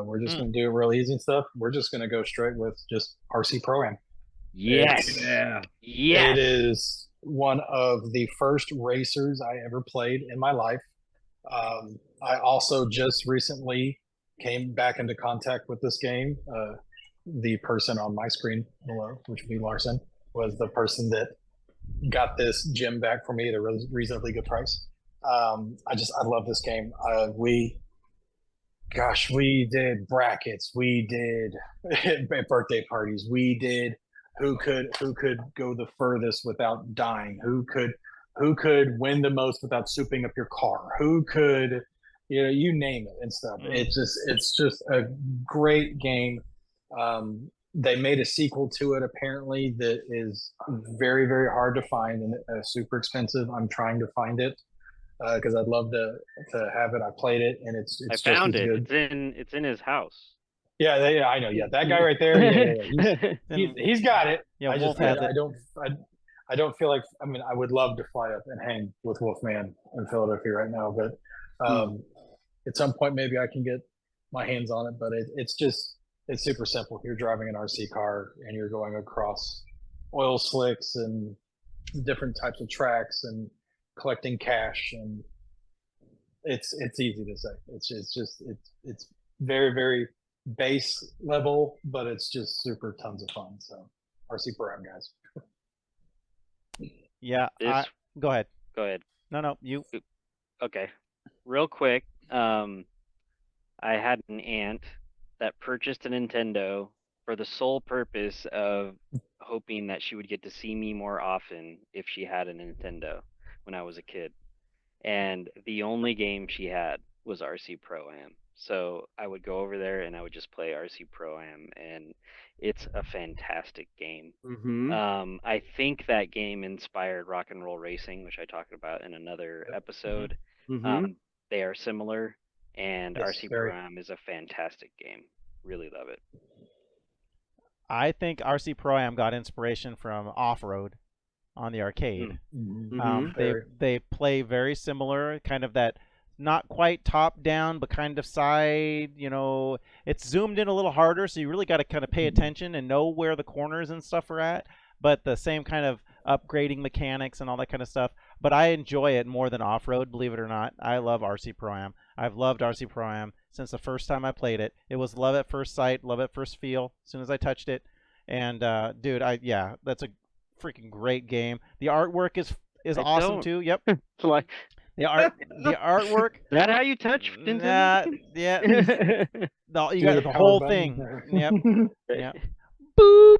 we're just gonna do it real easy and stuff. We're just gonna go straight with just RC Pro-Am. Yes. Yeah. Yes. It is one of the first racers I ever played in my life. I also just recently came back into contact with this game. The person on my screen below, which would be Larson, was the person that got this gem back for me at a reasonably good price. I love this game. We did brackets, we did birthday parties, we did who could go the furthest without dying, who could win the most without souping up your car, who could, you name it and stuff. It's just a great game. They made a sequel to it apparently that is very, very hard to find and super expensive. I'm trying to find it because I'd love to have it. I played it and it's I just found as it. good. It's in his house. Yeah, I know. Yeah, that guy right there. Yeah. He's got it. Yeah, Wolf has it. I don't feel like. I mean, I would love to fly up and hang with Wolfman in Philadelphia right now, but at some point maybe I can get my hands on it. But it's super simple. You're driving an RC car and you're going across oil slicks and different types of tracks and collecting cash, and it's easy to say. It's very, very base level, but it's just super tons of fun. So RC Pro-Am, guys. Yeah. Go ahead. Go ahead. No, you. Okay. Real quick, I had an aunt that purchased a Nintendo for the sole purpose of hoping that she would get to see me more often if she had a Nintendo when I was a kid. And the only game she had was RC Pro-Am. So I would go over there and I would just play RC Pro-Am, and it's a fantastic game. Mm-hmm. I think that game inspired Rock and Roll Racing, which I talked about in another episode. Mm-hmm. They are similar, and Yes, RC very. Pro-Am is a fantastic game. Really love it. I think RC Pro-Am got inspiration from Off-Road on the arcade. They play very similar, kind of that not quite top down, but kind of side. It's zoomed in a little harder, so you really got to kind of pay attention and know where the corners and stuff are at. But the same kind of upgrading mechanics and all that kind of stuff. But I enjoy it more than Off-Road, believe it or not. I love RC Pro-Am. I've loved RC Pro-Am since the first time I played it. It was love at first sight, love at first feel as soon as I touched it. And dude, that's a freaking great game. The artwork is awesome too. Yep. Like the artwork. Is that how you touch Nintendo? Yeah. You got the whole thing. Yep. Yep. Boop.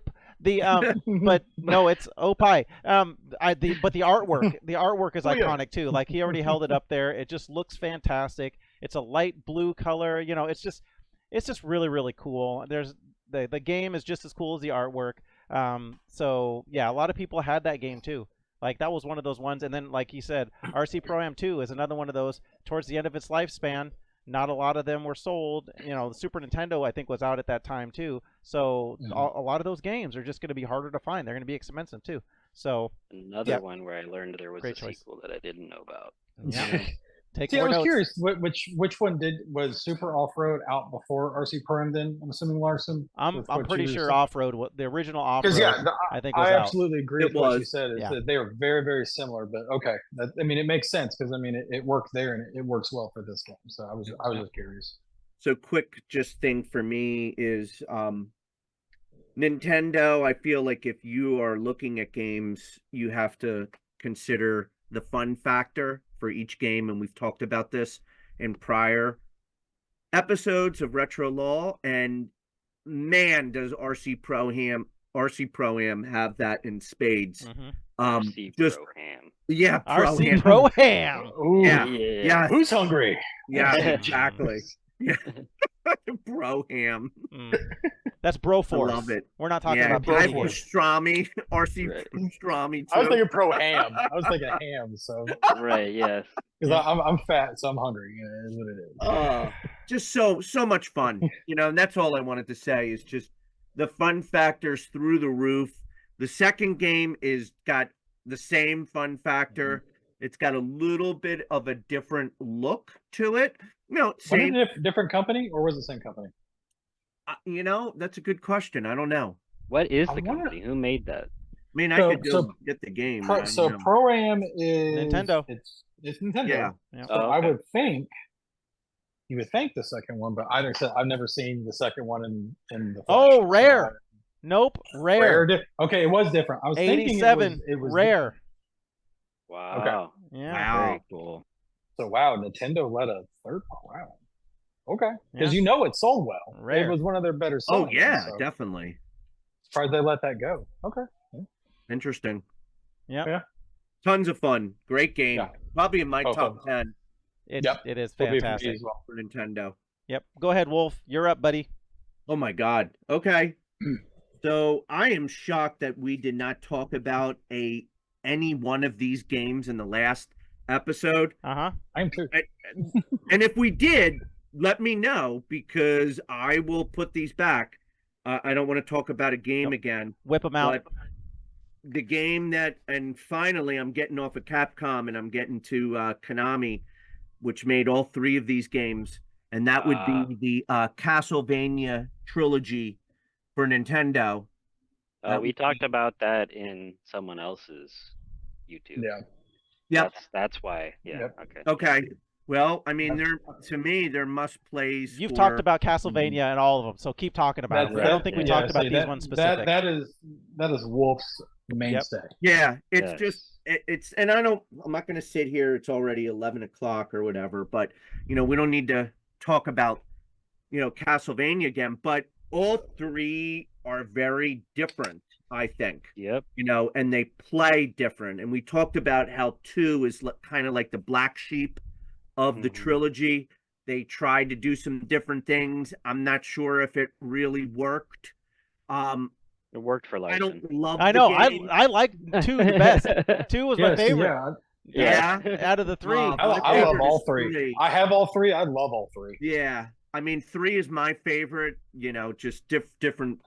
But no, it's Opie. But the artwork is iconic too. Like he already held it up there. It just looks fantastic. It's a light blue color. It's just really, really cool. The game is just as cool as the artwork. So yeah, a lot of people had that game too. Like that was one of those ones. And then, like he said, RC Pro-Am 2 is another one of those. Towards the end of its lifespan, not a lot of them were sold. The Super Nintendo, I think, was out at that time too. So a lot of those games are just going to be harder to find. They're going to be expensive too. So another one where I learned there was a sequel that I didn't know about. Yeah. I was curious, which one was Super Off-Road out before RC Pro-Am then? I'm assuming, Larson? I'm pretty sure Off-Road, the original Off-Road, I think was I out. absolutely agree with what you said. That they are very, very similar, but okay. It makes sense because, it worked there and it works well for this game. So I was just curious. So quick thing for me is Nintendo. I feel like if you are looking at games, you have to consider the fun factor for each game, and we've talked about this in prior episodes of Retro Law, and man, does RC Pro-Am have that in spades. RC Pro-Am. Yeah, RC Pro-Am. Yeah. Who's hungry? Yeah, exactly. Yeah. Pro-Am. That's Broforce. I love it. We're not talking about PC. Pastrami, RC Pastrami too. I was thinking Pro-Ham. I was thinking ham. So right, yes. Because I'm fat, so I'm hungry. It is what it is. Just so much fun. And that's all I wanted to say is just The fun factor's through the roof. The second game is got the same fun factor. It's got a little bit of a different look to it. Was Same. it a different company or was it the same company? That's a good question. I don't know. What is I the wonder- company? Who made that? I mean, I So- could so- get the game. but I So don't know. Pro-Am is Nintendo. It's Nintendo. Yeah. Yeah. So Oh, I okay. would think you would think the second one, but I've never seen the second one in the flesh. Oh, So rare. Nope, Rare. rare. Okay, it was different. I was thinking 87, it was rare. Wow. Yeah. Wow. Very cool. So wow, Nintendo let a third. Wow. Okay, because Yeah. It sold well. Rare. It was one of their better. Oh Selling yeah, ones, so definitely. surprised they let that go. Okay. Interesting. Yeah. Yeah. Tons of fun. Great game. Yeah. Probably in my Oh, top fun. 10 Yep. It is Will be for me fantastic. as well. for Nintendo. Yep. Go ahead, Wolf. You're up, buddy. Oh my God. Okay. So I am shocked that we did not talk about any one of these games in the last episode. Uh-huh. I'm too. And if we did, let me know because I will put these back. I don't want to talk about a game Yep. again. Whip them out. But the game and finally I'm getting off of Capcom and I'm getting to Konami, which made all three of these games, and that would be the Castlevania trilogy for Nintendo. We talked about that in someone else's YouTube. Yeah. Yep. That's why. Yeah. Yep. Okay. Okay. Well, I mean, they're must plays. You've for- talked about Castlevania and all of them, so keep talking about That's it. I don't think we talked about these ones specific. That is Wolf's mainstay. Yeah, it's Yes. just it's and I'm not going to sit here. It's already 11 o'clock or whatever, but we don't need to talk about Castlevania again. But all three are very different, I think. Yep. And they play different. And we talked about how 2 is kind of like the black sheep of the Mhm. trilogy. They tried to do some different things. I'm not sure if it really worked. It worked for I Larson. don't love. I the know. game. I like 2 the best. 2 was my Yes, favorite Yeah. out of the 3. Well, I My love favorite all is three. 3. I have all three. I love all three. Yeah, I mean 3 is my favorite. Just different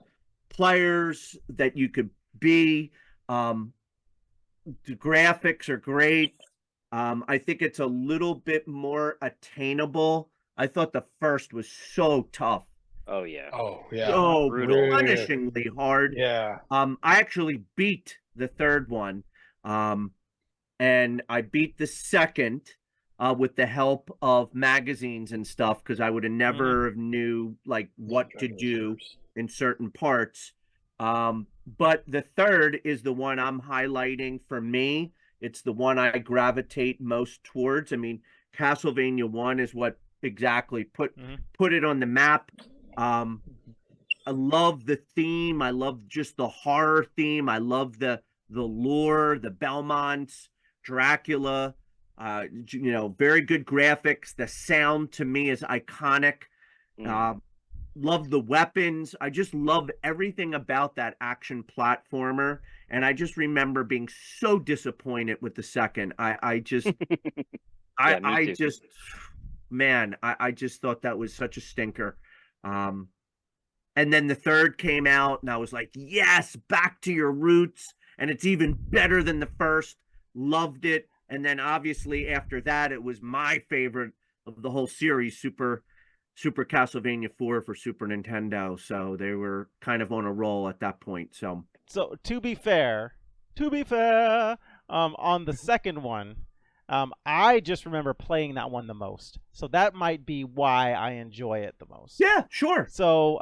players that you could be. The graphics are great. I think it's a little bit more attainable. I thought the first was so tough, Oh yeah. Oh yeah. so brutal. punishingly hard. Yeah. I actually beat the third one, and I beat the second with the help of magazines and stuff because I would have never have knew like what to do in certain parts. But the third is the one I'm highlighting for me. It's the one I gravitate most towards. I mean, Castlevania 1 is what exactly put it on the map. I love the theme. I love just the horror theme. I love the lore, the Belmonts, Dracula. Very good graphics. The sound to me is iconic. Love the weapons. I just love everything about that action platformer. And I just remember being so disappointed with the second. I just thought that was such a stinker. And then the third came out and I was like, yes, back to your roots. And it's even better than the first. Loved it. And then obviously after that, it was my favorite of the whole series, Super Castlevania 4 for Super Nintendo. So they were kind of on a roll at that point. So to be fair, on the second one, I just remember playing that one the most. So that might be why I enjoy it the most. yeah, sure. So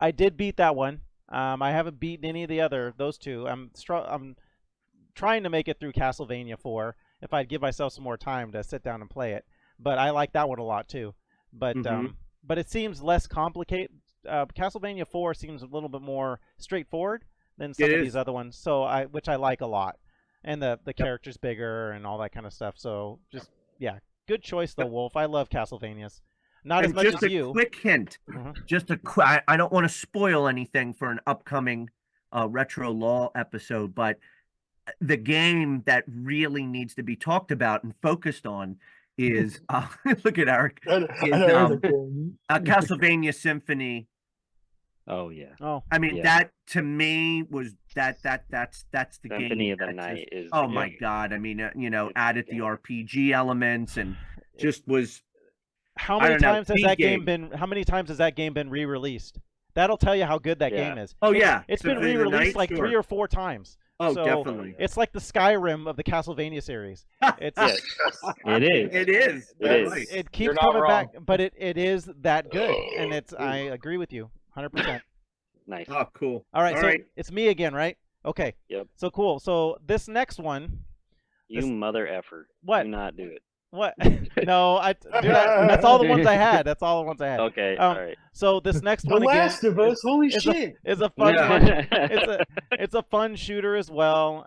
I did beat that one. I haven't beaten any of those 2. I'm trying to make it through Castlevania 4 if I'd give myself some more time to sit down and play it. But I like that one a lot too. But but it seems less complicated. Castlevania 4 seems a little bit more straightforward than some of these other ones. So which I like a lot. And the character's bigger and all that kind of stuff. So just good choice though, Wolf. I love Castlevanias. Not as much as you. Quick hint. I don't want to spoil anything for an upcoming Retro Law episode, but the game that really needs to be talked about and focused on is look at Eric. Castlevania Symphony Oh yeah. Oh, I mean, Yeah. that to me was that's the Symphony game. of the that Night just- is oh the my game. God! I mean, It's added the the game. RPG elements and just was how I many don't know, times has the that game game. been? How many times has that game been re-released? That'll tell you how good that Yeah. game is. Oh, It's- yeah, it's been Symphony of the re-released Night, like 3 sure. or 4 times. Oh, So definitely. it's like the Skyrim of the Castlevania series. It's Yes, it is. It is. It That's is. right. it You're keeps not coming wrong. back, but it is that good, and it's I agree with you 100%. Nice. Oh, cool. All right, All so right. it's me again, right? Okay. Yep. So cool. So this next one, You this- mother effer. what? Do not do it. What? No, that's all the ones I had. That's all the ones I had. Okay. All right. So this next The one again Last of Us. Holy is shit! is a fun Yeah. one. It's a fun shooter as well.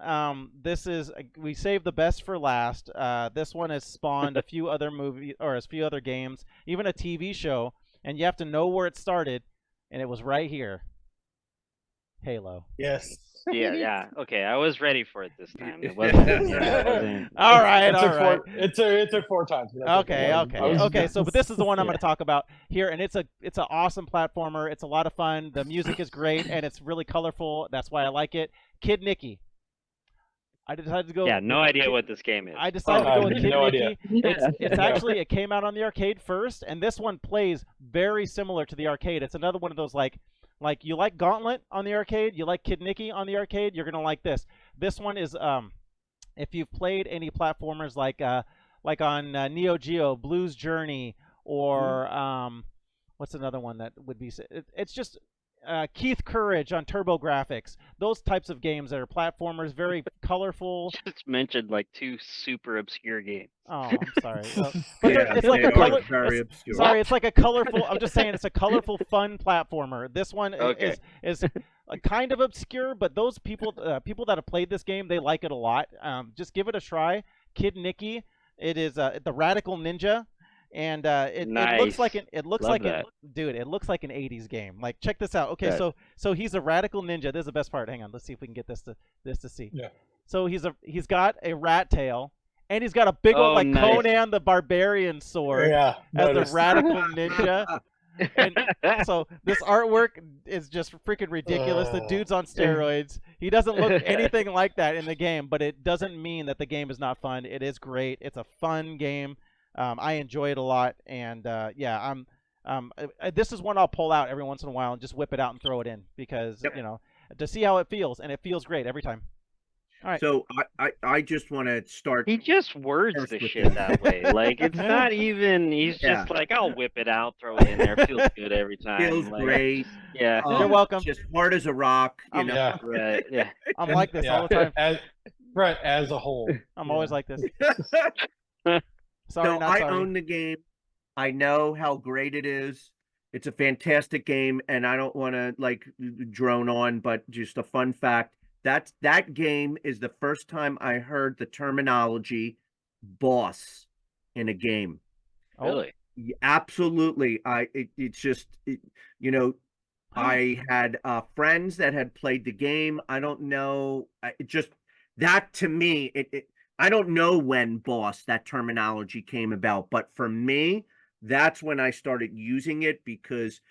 This is we saved the best for last. This one has spawned a few other movies or a few other games, even a TV show, and you have to know where it started, and it was right here. Halo. Yes. Yeah. Okay. I was ready for it this time. It wasn't. Yeah, it wasn't. All right, It all took right. it took 4 times. But that's Okay, okay, I was- okay. So, but this is the one I'm Yeah. going to talk about here, and it's an awesome platformer. It's a lot of fun. The music is great, and it's really colorful. That's why I like it. Kid Nicky. I decided to go. Yeah. No idea what this game is. I decided to I go with have Kid no Nicky. idea. It's actually it came out on the arcade first, and this one plays very similar to the arcade. It's another one of those like you like Gauntlet on the arcade, you like Kid Nicky on the arcade, you're gonna like this. This one is if you've played any platformers like on Neo Geo, Blues Journey, or what's another one that would be? It's just Keith Courage on TurboGrafx. Those types of games that are platformers, very colorful. Just mentioned like 2 super obscure games. Oh, I'm sorry. But Yeah, it's like they a are color. very obscure. Sorry, it's like a colorful. I'm just saying, it's a colorful, fun platformer. This one Okay. is kind of obscure, but those people that have played this game, they like it a lot. Just give it a try. Kid Nicky. It is the Radical Ninja, and it looks like Nice. it looks Love like that. dude. It looks like an '80s game. Like check this out. Okay, Good. so he's a Radical Ninja. This is the best part. Hang on, let's see if we can get this to see. Yeah. So he's got a rat tail. And he's got a big old Oh, like nice. Conan the Barbarian sword Yeah. as noticed. the Radical Ninja. And so this artwork is just freaking ridiculous. The dude's on steroids. He doesn't look anything like that in the game, but it doesn't mean that the game is not fun. It is great. It's a fun game. I enjoy it a lot, and yeah, this is one I'll pull out every once in a while and just whip it out and throw it in because Yep. to see how it feels, and it feels great every time. All right. So I just want to start. He just words First the with shit you. that way. Like it's not even. He's Yeah. just like, I'll whip it out, throw it in there. Feels good every time. Feels Like, great. Yeah. You're welcome. Just hard as a rock. You know. Yeah. Right. Yeah. I'm like this all the time. As a whole. I'm always like this. so Sorry, not I sorry. own the game. I know how great it is. It's a fantastic game, and I don't want to like drone on, but just a fun fact. That game is the first time I heard the terminology boss in a game. Oh. Really. Absolutely. It's just you know, I had friends that had played the game. I don't know. It just that to me, I don't know when boss that terminology came about, but for me, that's when I started using it because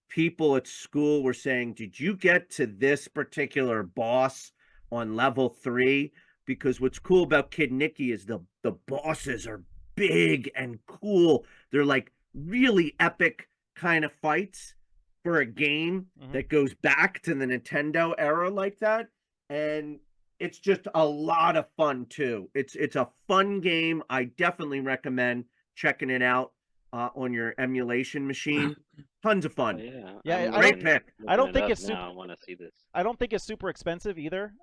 people at school were saying, "Did you get to this particular boss on level 3?" Because what's cool about Kid Nicky is the bosses are big and cool. They're like really epic kind of fights for a game that goes back to the Nintendo era like that. And it's just a lot of fun too. It's a fun game. I definitely recommend checking it out on your emulation machine. Tons of fun. Yeah. Yeah, I'm Great looking- pick. I don't looking think it it's up super- now. I want to see this. I don't think it's super expensive either.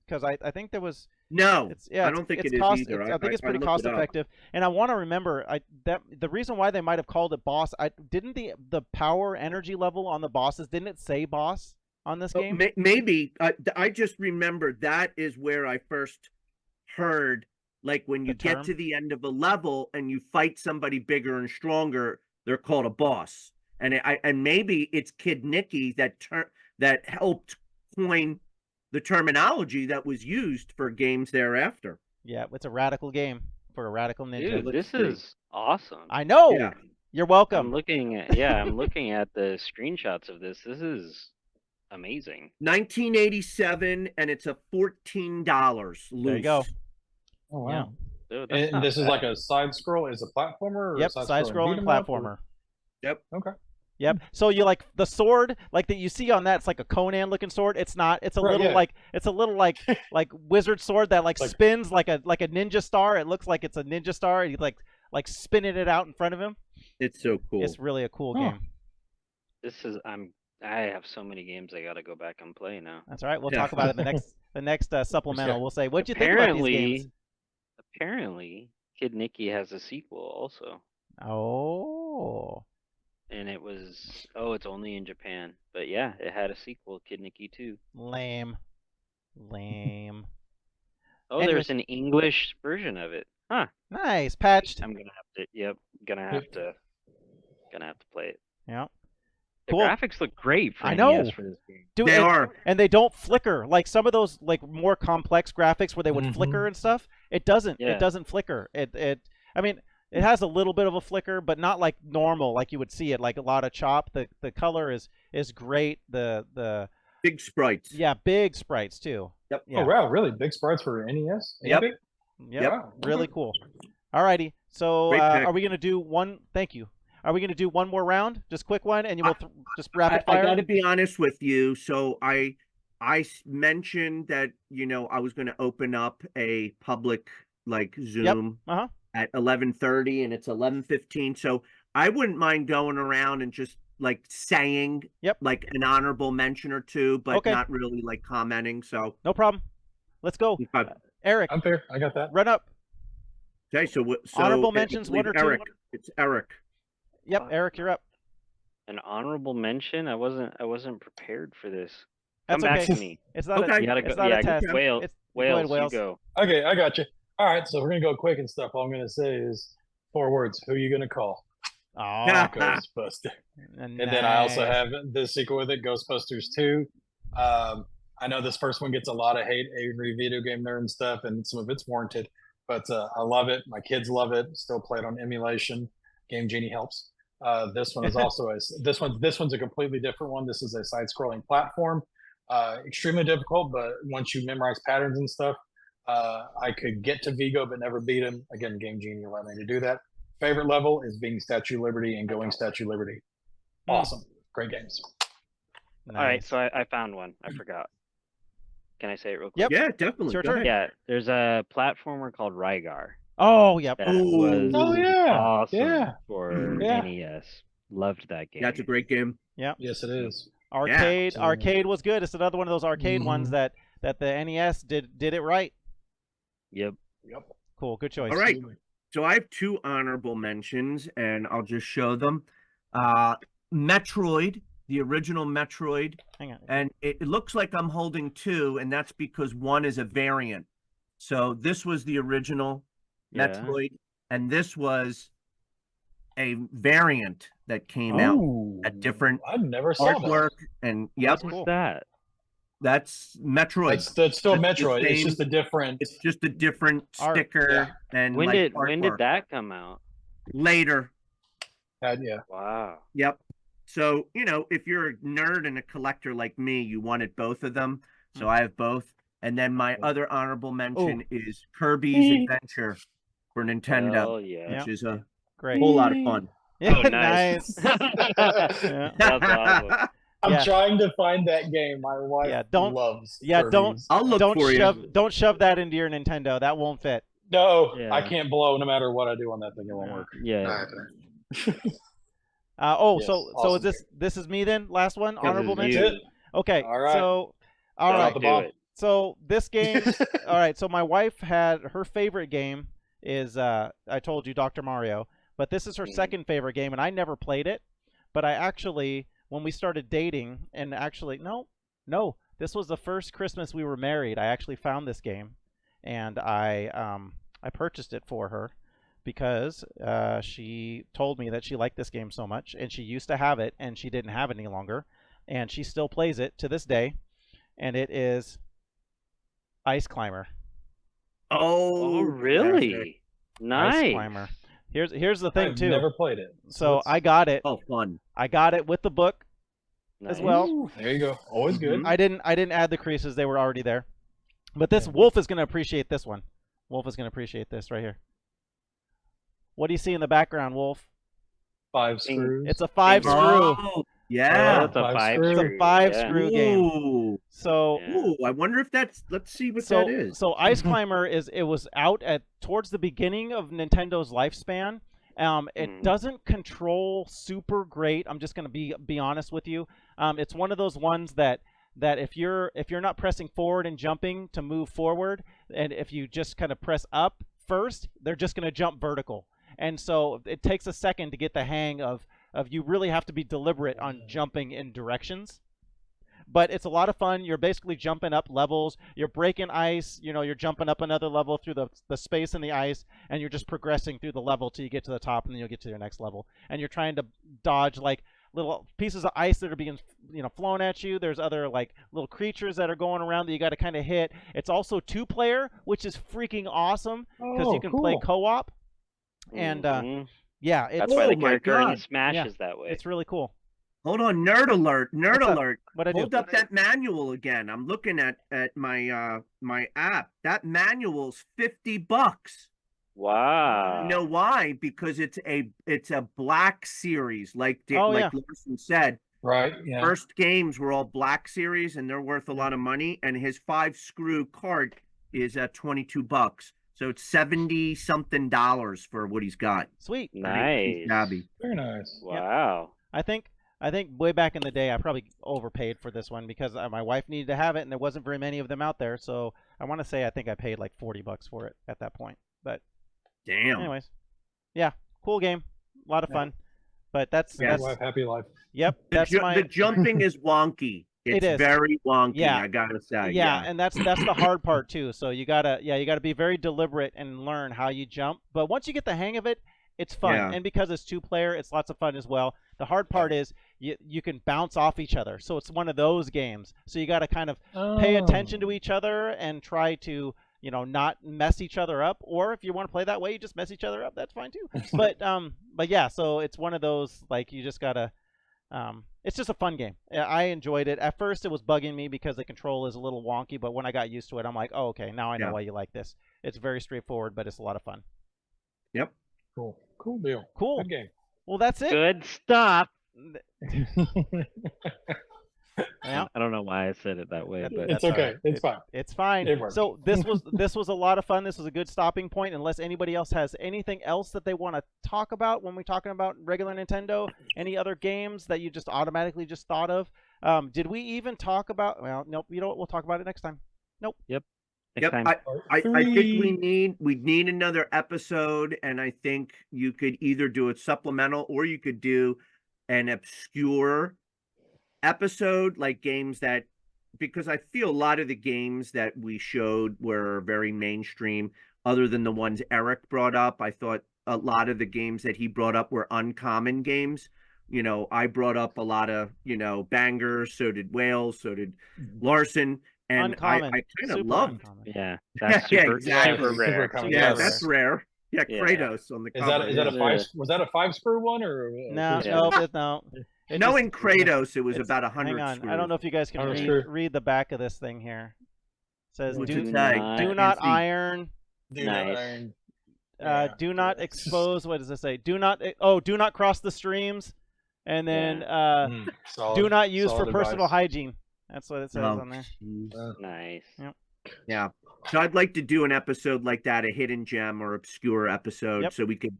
Because I think there was No, I don't think it's it is cost, either. I think it's pretty looked cost it up. effective. And I want to remember that the reason why they might have called it boss. Didn't the power energy level on the bosses, didn't it say boss on this Oh, game? maybe. I just remember that is where I first heard, like when you The get term? to the end of a level and you fight somebody bigger and stronger, they're called a boss. And maybe it's Kid Nicky that helped coin the terminology that was used for games thereafter. Yeah, it's a radical game for a radical ninja. Dude, let's this see. is awesome. I know. Yeah. You're I'm welcome. looking at I'm looking at the screenshots of this. This is amazing. 1987, and it's a $14 loose. There you go. Oh wow. Yeah. Dude, that's And not this is like bad. a side scroll. Is a platformer or Yep, a side side-scrolling platformer. Yep. Okay. Yep. So you like the sword, like that you see on that. It's like a Conan-looking sword. It's not. It's a Right, little yeah. like like wizard sword that like Like- spins like a ninja star. It looks like it's a ninja star. And he's like spinning it out in front of him. It's so cool. It's really a cool Huh. game. This is I have so many games I gotta go back and play now. That's all right. We'll Yeah. talk about it in the next supplemental. We'll say what'd you think about these games. Apparently, Kid Nicky has a sequel also. Oh. And it was it's only in Japan. But yeah, it had a sequel, Kid Nicky 2. Lame. Oh, Anyways. there's an English version of it. Huh. Nice. Patched. I'm gonna have to gonna have to play it. Yeah. The Cool. graphics look great for I NES know. for this game. Dude, They are. and they don't flicker like some of those like more complex graphics where they would flicker and stuff. It doesn't. Yeah. It doesn't flicker. I mean, it has a little bit of a flicker, but not like normal, like you would see it, like a lot of chop. The color is great. The Big sprites. big sprites too. Yep. Yeah. Oh wow, really big sprites for NES. Yep. Epic? Yep. Wow. Really cool. Alrighty. So Great pick. are we gonna do one? Thank you. Are we gonna do one more round? Just quick one, and you will just rapid I fire. got to be honest with you. So I mentioned that I was going to open up a public like Zoom Uh-huh. at 11:30, and it's 11:15. So I wouldn't mind going around and just like saying Yep. like an honorable mention or two, but Okay. not really like commenting. So No problem. Let's go. if I- Eric, I'm fair. I got that. run up. okay, so Honorable I mentions, believe one or two? Eric. It's Eric. Yep, Eric, you're up. An honorable mention? I wasn't prepared for this. That's Come back okay. to me. It's not Okay. You gotta it's go. not Yeah, a test. Wales. It's, go ahead, Wales, you go. Okay, I got you. All right, so we're gonna go quick and stuff. All I'm gonna say is 4 words. Who are you gonna call? Oh, Ghostbuster. And then I also have the sequel with it, Ghostbusters 2. I know this first one gets a lot of hate, angry video game nerd and stuff, and some of it's warranted. But I love it. My kids love it. Still play it on emulation. Game Genie helps. This one is also this one's a completely different one. This is a side-scrolling platform. Extremely difficult, but once you memorize patterns and stuff, I could get to Vigo but never beat him. Again, Game Genie allowed me to do that. Favorite level is being Statue of Liberty and going Statue of Liberty. Awesome. Great games. Nice. All right, so I found one. I forgot. Can I say it real quick? Yep. Yeah, definitely. It's your Go turn. ahead. Yeah, there's a platformer called Rygar. Oh, yep. That Oh. was Oh, yeah. awesome Yeah. for Yeah. NES. Loved that game. That's a great game. Yes, it is. Arcade, Yeah. arcade was good. It's another one of those arcade ones that the NES did it right. Yep. Yep. Cool, good choice. All right. So I have two honorable mentions, and I'll just show them. Metroid, the original Metroid, Hang on. and it looks like I'm holding two, and that's because one is a variant. So this was the original Yeah. Metroid, and this was a variant that came out at different I never saw artwork. And yep, What's Cool. that? that's Metroid. That's still It's the Metroid. It's same- just a different. It's just a different Art, sticker yeah. and When like did artwork. that come out? Later? Yeah. Wow. Yep. So, if you're a nerd and a collector like me, you wanted both of them. So I have both. And then my other honorable mention is Kirby's Adventure for Nintendo, Oh yeah. which is a Great. whole lot of fun. Yeah, Oh, nice. Yeah. That's awesome. I'm Yeah. trying to find that game. My wife Yeah, don't- loves. yeah, don't- Kirby's. I'll look Don't for shove you. don't shove that into your Nintendo. That won't fit. No, Yeah. I can't blow no matter what I do on that thing. It won't work. Yeah. Yes, So awesome is this is me then? Last one, honorable This is mention. you. Okay. All right. So all Drop right. the Do bomb. it. So this game, all right. So my wife had her favorite game is I told you Dr. Mario, but this is her second favorite game, and I never played it. But I actually, when we started dating, and actually no, this was the first Christmas we were married. I actually found this game, and I purchased it for her because she told me that she liked this game so much, and she used to have it, and she didn't have it any longer, and she still plays it to this day, and it is Ice Climber. Oh, Oh, really? Nice. Ice Climber. Here's the thing I've too. never played it. So I got it. Oh, fun. I got it with the book as well. Ooh, there you go. Always good. Mhm. I didn't add the creases; they were already there. But this Yeah. Wolf is going to appreciate this one. Wolf is going to appreciate this right here. What do you see in the background, Wolf? 5 screws. It's a 5 screw. Oh, yeah. That's a Five 5 screw. It's a screw. 5 yeah. screw game. Ooh. So Yeah. Ooh, I wonder if that's. Let's see what so that is. so Ice Climber it was out at towards the beginning of Nintendo's lifespan. It Mhm. doesn't control super great. I'm just gonna be honest with you. It's one of those ones that if you're not pressing forward and jumping to move forward, and if you just kind of press up first, they're just gonna jump vertical. And so it takes a second to get the hang of you really have to be deliberate on jumping in directions. But it's a lot of fun. You're basically jumping up levels. You're breaking ice. You're jumping up another level through the space in the ice, and you're just progressing through the level till you get to the top, and then you'll get to your next level. And you're trying to dodge like little pieces of ice that are being flown at you. There's other like little creatures that are going around that you got to kind of hit. It's also 2-player, which is freaking awesome because you can play co-op. And Mhm. yeah, That's why the Oh my character in God. Smash Yeah. is that way. it's really cool. Hold on, nerd alert, nerd What's up? alert. What I do? Hold up that manual again. I'm looking at my my app. That manual's $50. Wow. You know why? Because it's a black series, like Oh, like yeah. Larson said. Right. Yeah. First games were all black series, and they're worth a lot of money. And his 5 screw cart is at $22. So it's $70 something for what he's got. Sweet. Nice. Nabby. Very nice. Wow. I think way back in the day I probably overpaid for this one because my wife needed to have it and there wasn't very many of them out there. So I want to say I think I paid like $40 for it at that point. But Damn. anyways, yeah, cool game, a lot of fun. But Yes. Happy life, happy life. yep, that's The jumping is wonky. It It's is. very wonky. Yeah. I gotta say. yeah, and that's the hard part too. So you gotta be very deliberate and learn how you jump. But once you get the hang of it, it's fun. Yeah. And because it's 2-player, it's lots of fun as well. The hard part is you can bounce off each other. So it's one of those games. So you got to kind of pay attention to each other and try to not mess each other up. Or if you want to play that way, you just mess each other up. That's fine too. But yeah. So it's one of those like you just gotta. It's just a fun game. I enjoyed it. At first, it was bugging me because the control is a little wonky, but when I got used to it, I'm like, oh, okay, now I know Yeah. why you like this. It's very straightforward, but it's a lot of fun. Yep. Cool. Cool deal. Cool. Good game. Well, that's it. Good stuff. Yeah, I don't know why I said it that way, That- but that's It's okay. all right. It's fine. it's fine. It worked. So this was a lot of fun. This was a good stopping point. Unless anybody else has anything else that they want to talk about when we're talking about regular Nintendo, any other games that you just automatically just thought of. Did we even talk about? Well, nope. You know what? We'll talk about it next time. next Yep. time. I think we need another episode, and I think you could either do a supplemental or you could do an obscure episode, like games that, because I feel a lot of the games that we showed were very mainstream, other than the ones Eric brought up. I thought a lot of the games that he brought up were uncommon games. I brought up a lot of, bangers, so did Wales, so did Larson. And Uncommon. I kind of Super loved. uncommon. Yeah, that's super, exactly. super rare. Super common. Yeah, Super that's rare. Yeah, Yeah. Kratos on the Is cover. that a Yeah. 5? Was that a 5 screw one or? No, Yeah. no. It Knowing Kratos, it was it's- about 100 Hang on. screws. I don't know if you guys can 100 read the back of this thing here. It says What's do it say? do Can't not see. iron. Nice. Do not expose. What does it say? Do not cross the streams, and then do not use for personal hygiene. That's what it says Oh, on there. jeez. Nice. Yeah. So I'd like to do an episode like that, a hidden gem or obscure episode, Yep. so we could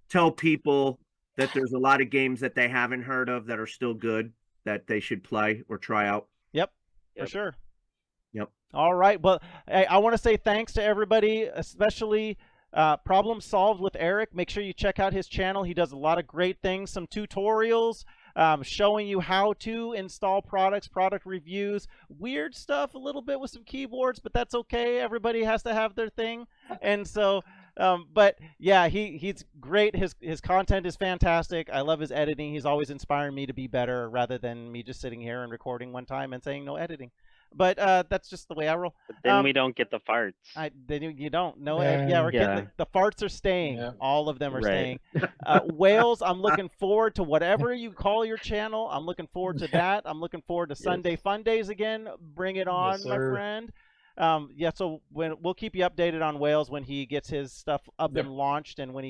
tell people that there's a lot of games that they haven't heard of that are still good that they should play or try out. Yep, for Yep. sure. Yep. All right. Well, hey, I want to say thanks to everybody, especially Problem Solved with Eric. Make sure you check out his channel. He does a lot of great things, some tutorials, showing you how to install products, product reviews, weird stuff a little bit with some keyboards, but that's okay. Everybody has to have their thing. And so, but yeah, he's great. His content is fantastic. I love his editing. He's always inspiring me to be better rather than me just sitting here and recording one time and saying no editing. But that's just the way I roll. But then we don't get the farts. You don't know. Yeah. We're getting the farts are staying. Yeah. All of them are Right. staying. Wales, I'm looking forward to whatever you call your channel. I'm looking forward to that. I'm looking forward to Sunday Fun Days again. Bring it on, Yes, my sir. friend. So we'll keep you updated on Wales when he gets his stuff up Yep. and launched, and when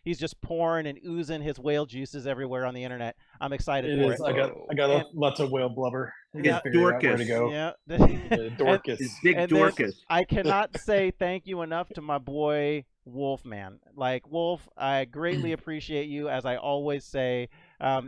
he's just pouring and oozing his whale juices everywhere on the internet. I'm excited It for is. it. I got lots of whale blubber. You Yeah, gotta figure out where to Dorcas. go. Yeah. Dorcas. His big And then Dorcas. I cannot say thank you enough to my boy Wolfman. Like Wolf, I greatly appreciate you. As I always say,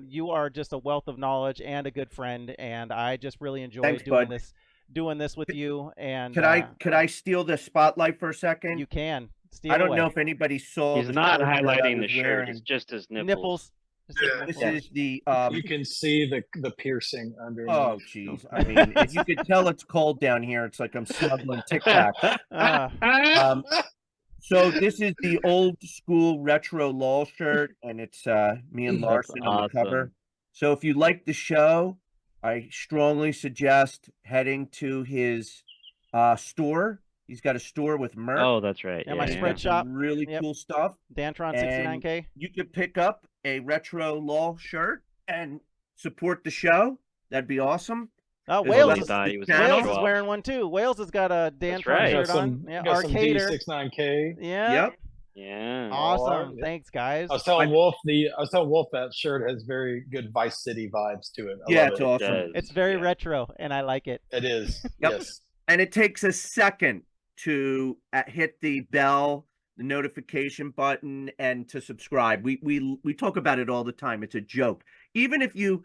you are just a wealth of knowledge and a good friend, and I just really enjoy Thanks, doing bud. this with you. And Could I steal the spotlight for a second? You can steal I don't away. know if anybody saw. He's the not shirt that I highlighting the was shirt. wearing. It's just his nipples. Nipples. Just his This nipples. is the You can see the piercing underneath. Oh, jeez. I mean, if you could tell it's cold down here, it's like I'm smuggling Tic Tacs. So this is the old school retro LOL shirt, and it's me and That's Larson on the cover. awesome. So if you like the show, I strongly suggest heading to his store. He's got a store with merch. Oh, that's right. Yeah, Yeah, my He's yeah. got spread shop. some really Yep. cool stuff. Dantron And 69K. you could pick up a retro LOL shirt and support the show. That'd be awesome. Oh, As Wales well is as thought the he was channel. Wales show is off. wearing one too. Wales has got a Dantron right. shirt got some, on. Yeah, got some Arcader. D69K. Yeah. Yep. Yeah. Awesome. Yeah. Thanks, guys. I was telling Wolf that shirt has very good Vice City vibes to it. I Yeah, love it's it. awesome. Does. It's very Yeah. retro, and I like it. It is. Yep. Yes. And it takes a second to hit the bell, the notification button, and to subscribe. We talk about it all the time. It's a joke. Even if you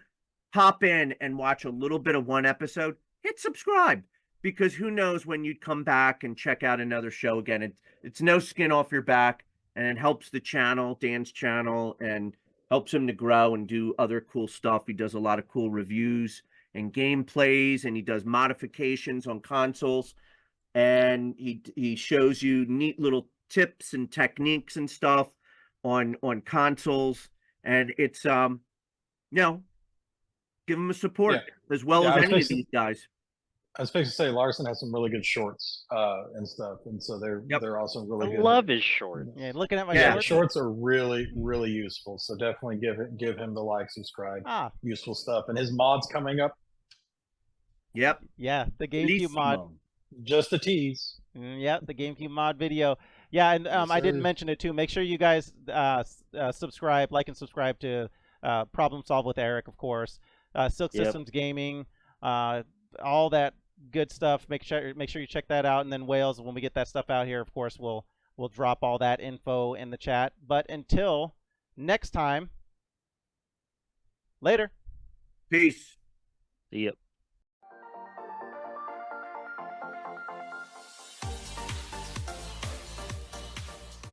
hop in and watch a little bit of one episode, hit subscribe, because who knows when you'd come back and check out another show again. It's no skin off your back, and it helps the channel, Dan's channel, and helps him to grow and do other cool stuff. He does a lot of cool reviews and gameplays, and he does modifications on consoles, and he shows you neat little tips and techniques and stuff on consoles, and it's give him a support as well Yeah, as I was any of fixing- these guys. I was supposed to say Larson has some really good shorts and stuff, and so they're also really I good. love his shorts. Yeah, looking at my Yeah, The shorts. shorts are really really useful. So definitely give him the like, subscribe, Ah, useful stuff. And his mods coming up, Yep. yeah, the GameCube mod. Bellissimo. just a tease. Yeah, the GameCube mod video. Yeah, and Yes, I didn't sir. mention it too. Make sure you guys subscribe, like and subscribe to Problem Solve with Eric, of course. Silk Yep. Systems Gaming, all that good stuff. Make sure you check that out. And then Wales, when we get that stuff out here, of course, we'll drop all that info in the chat. But until next time, later. Peace. See ya.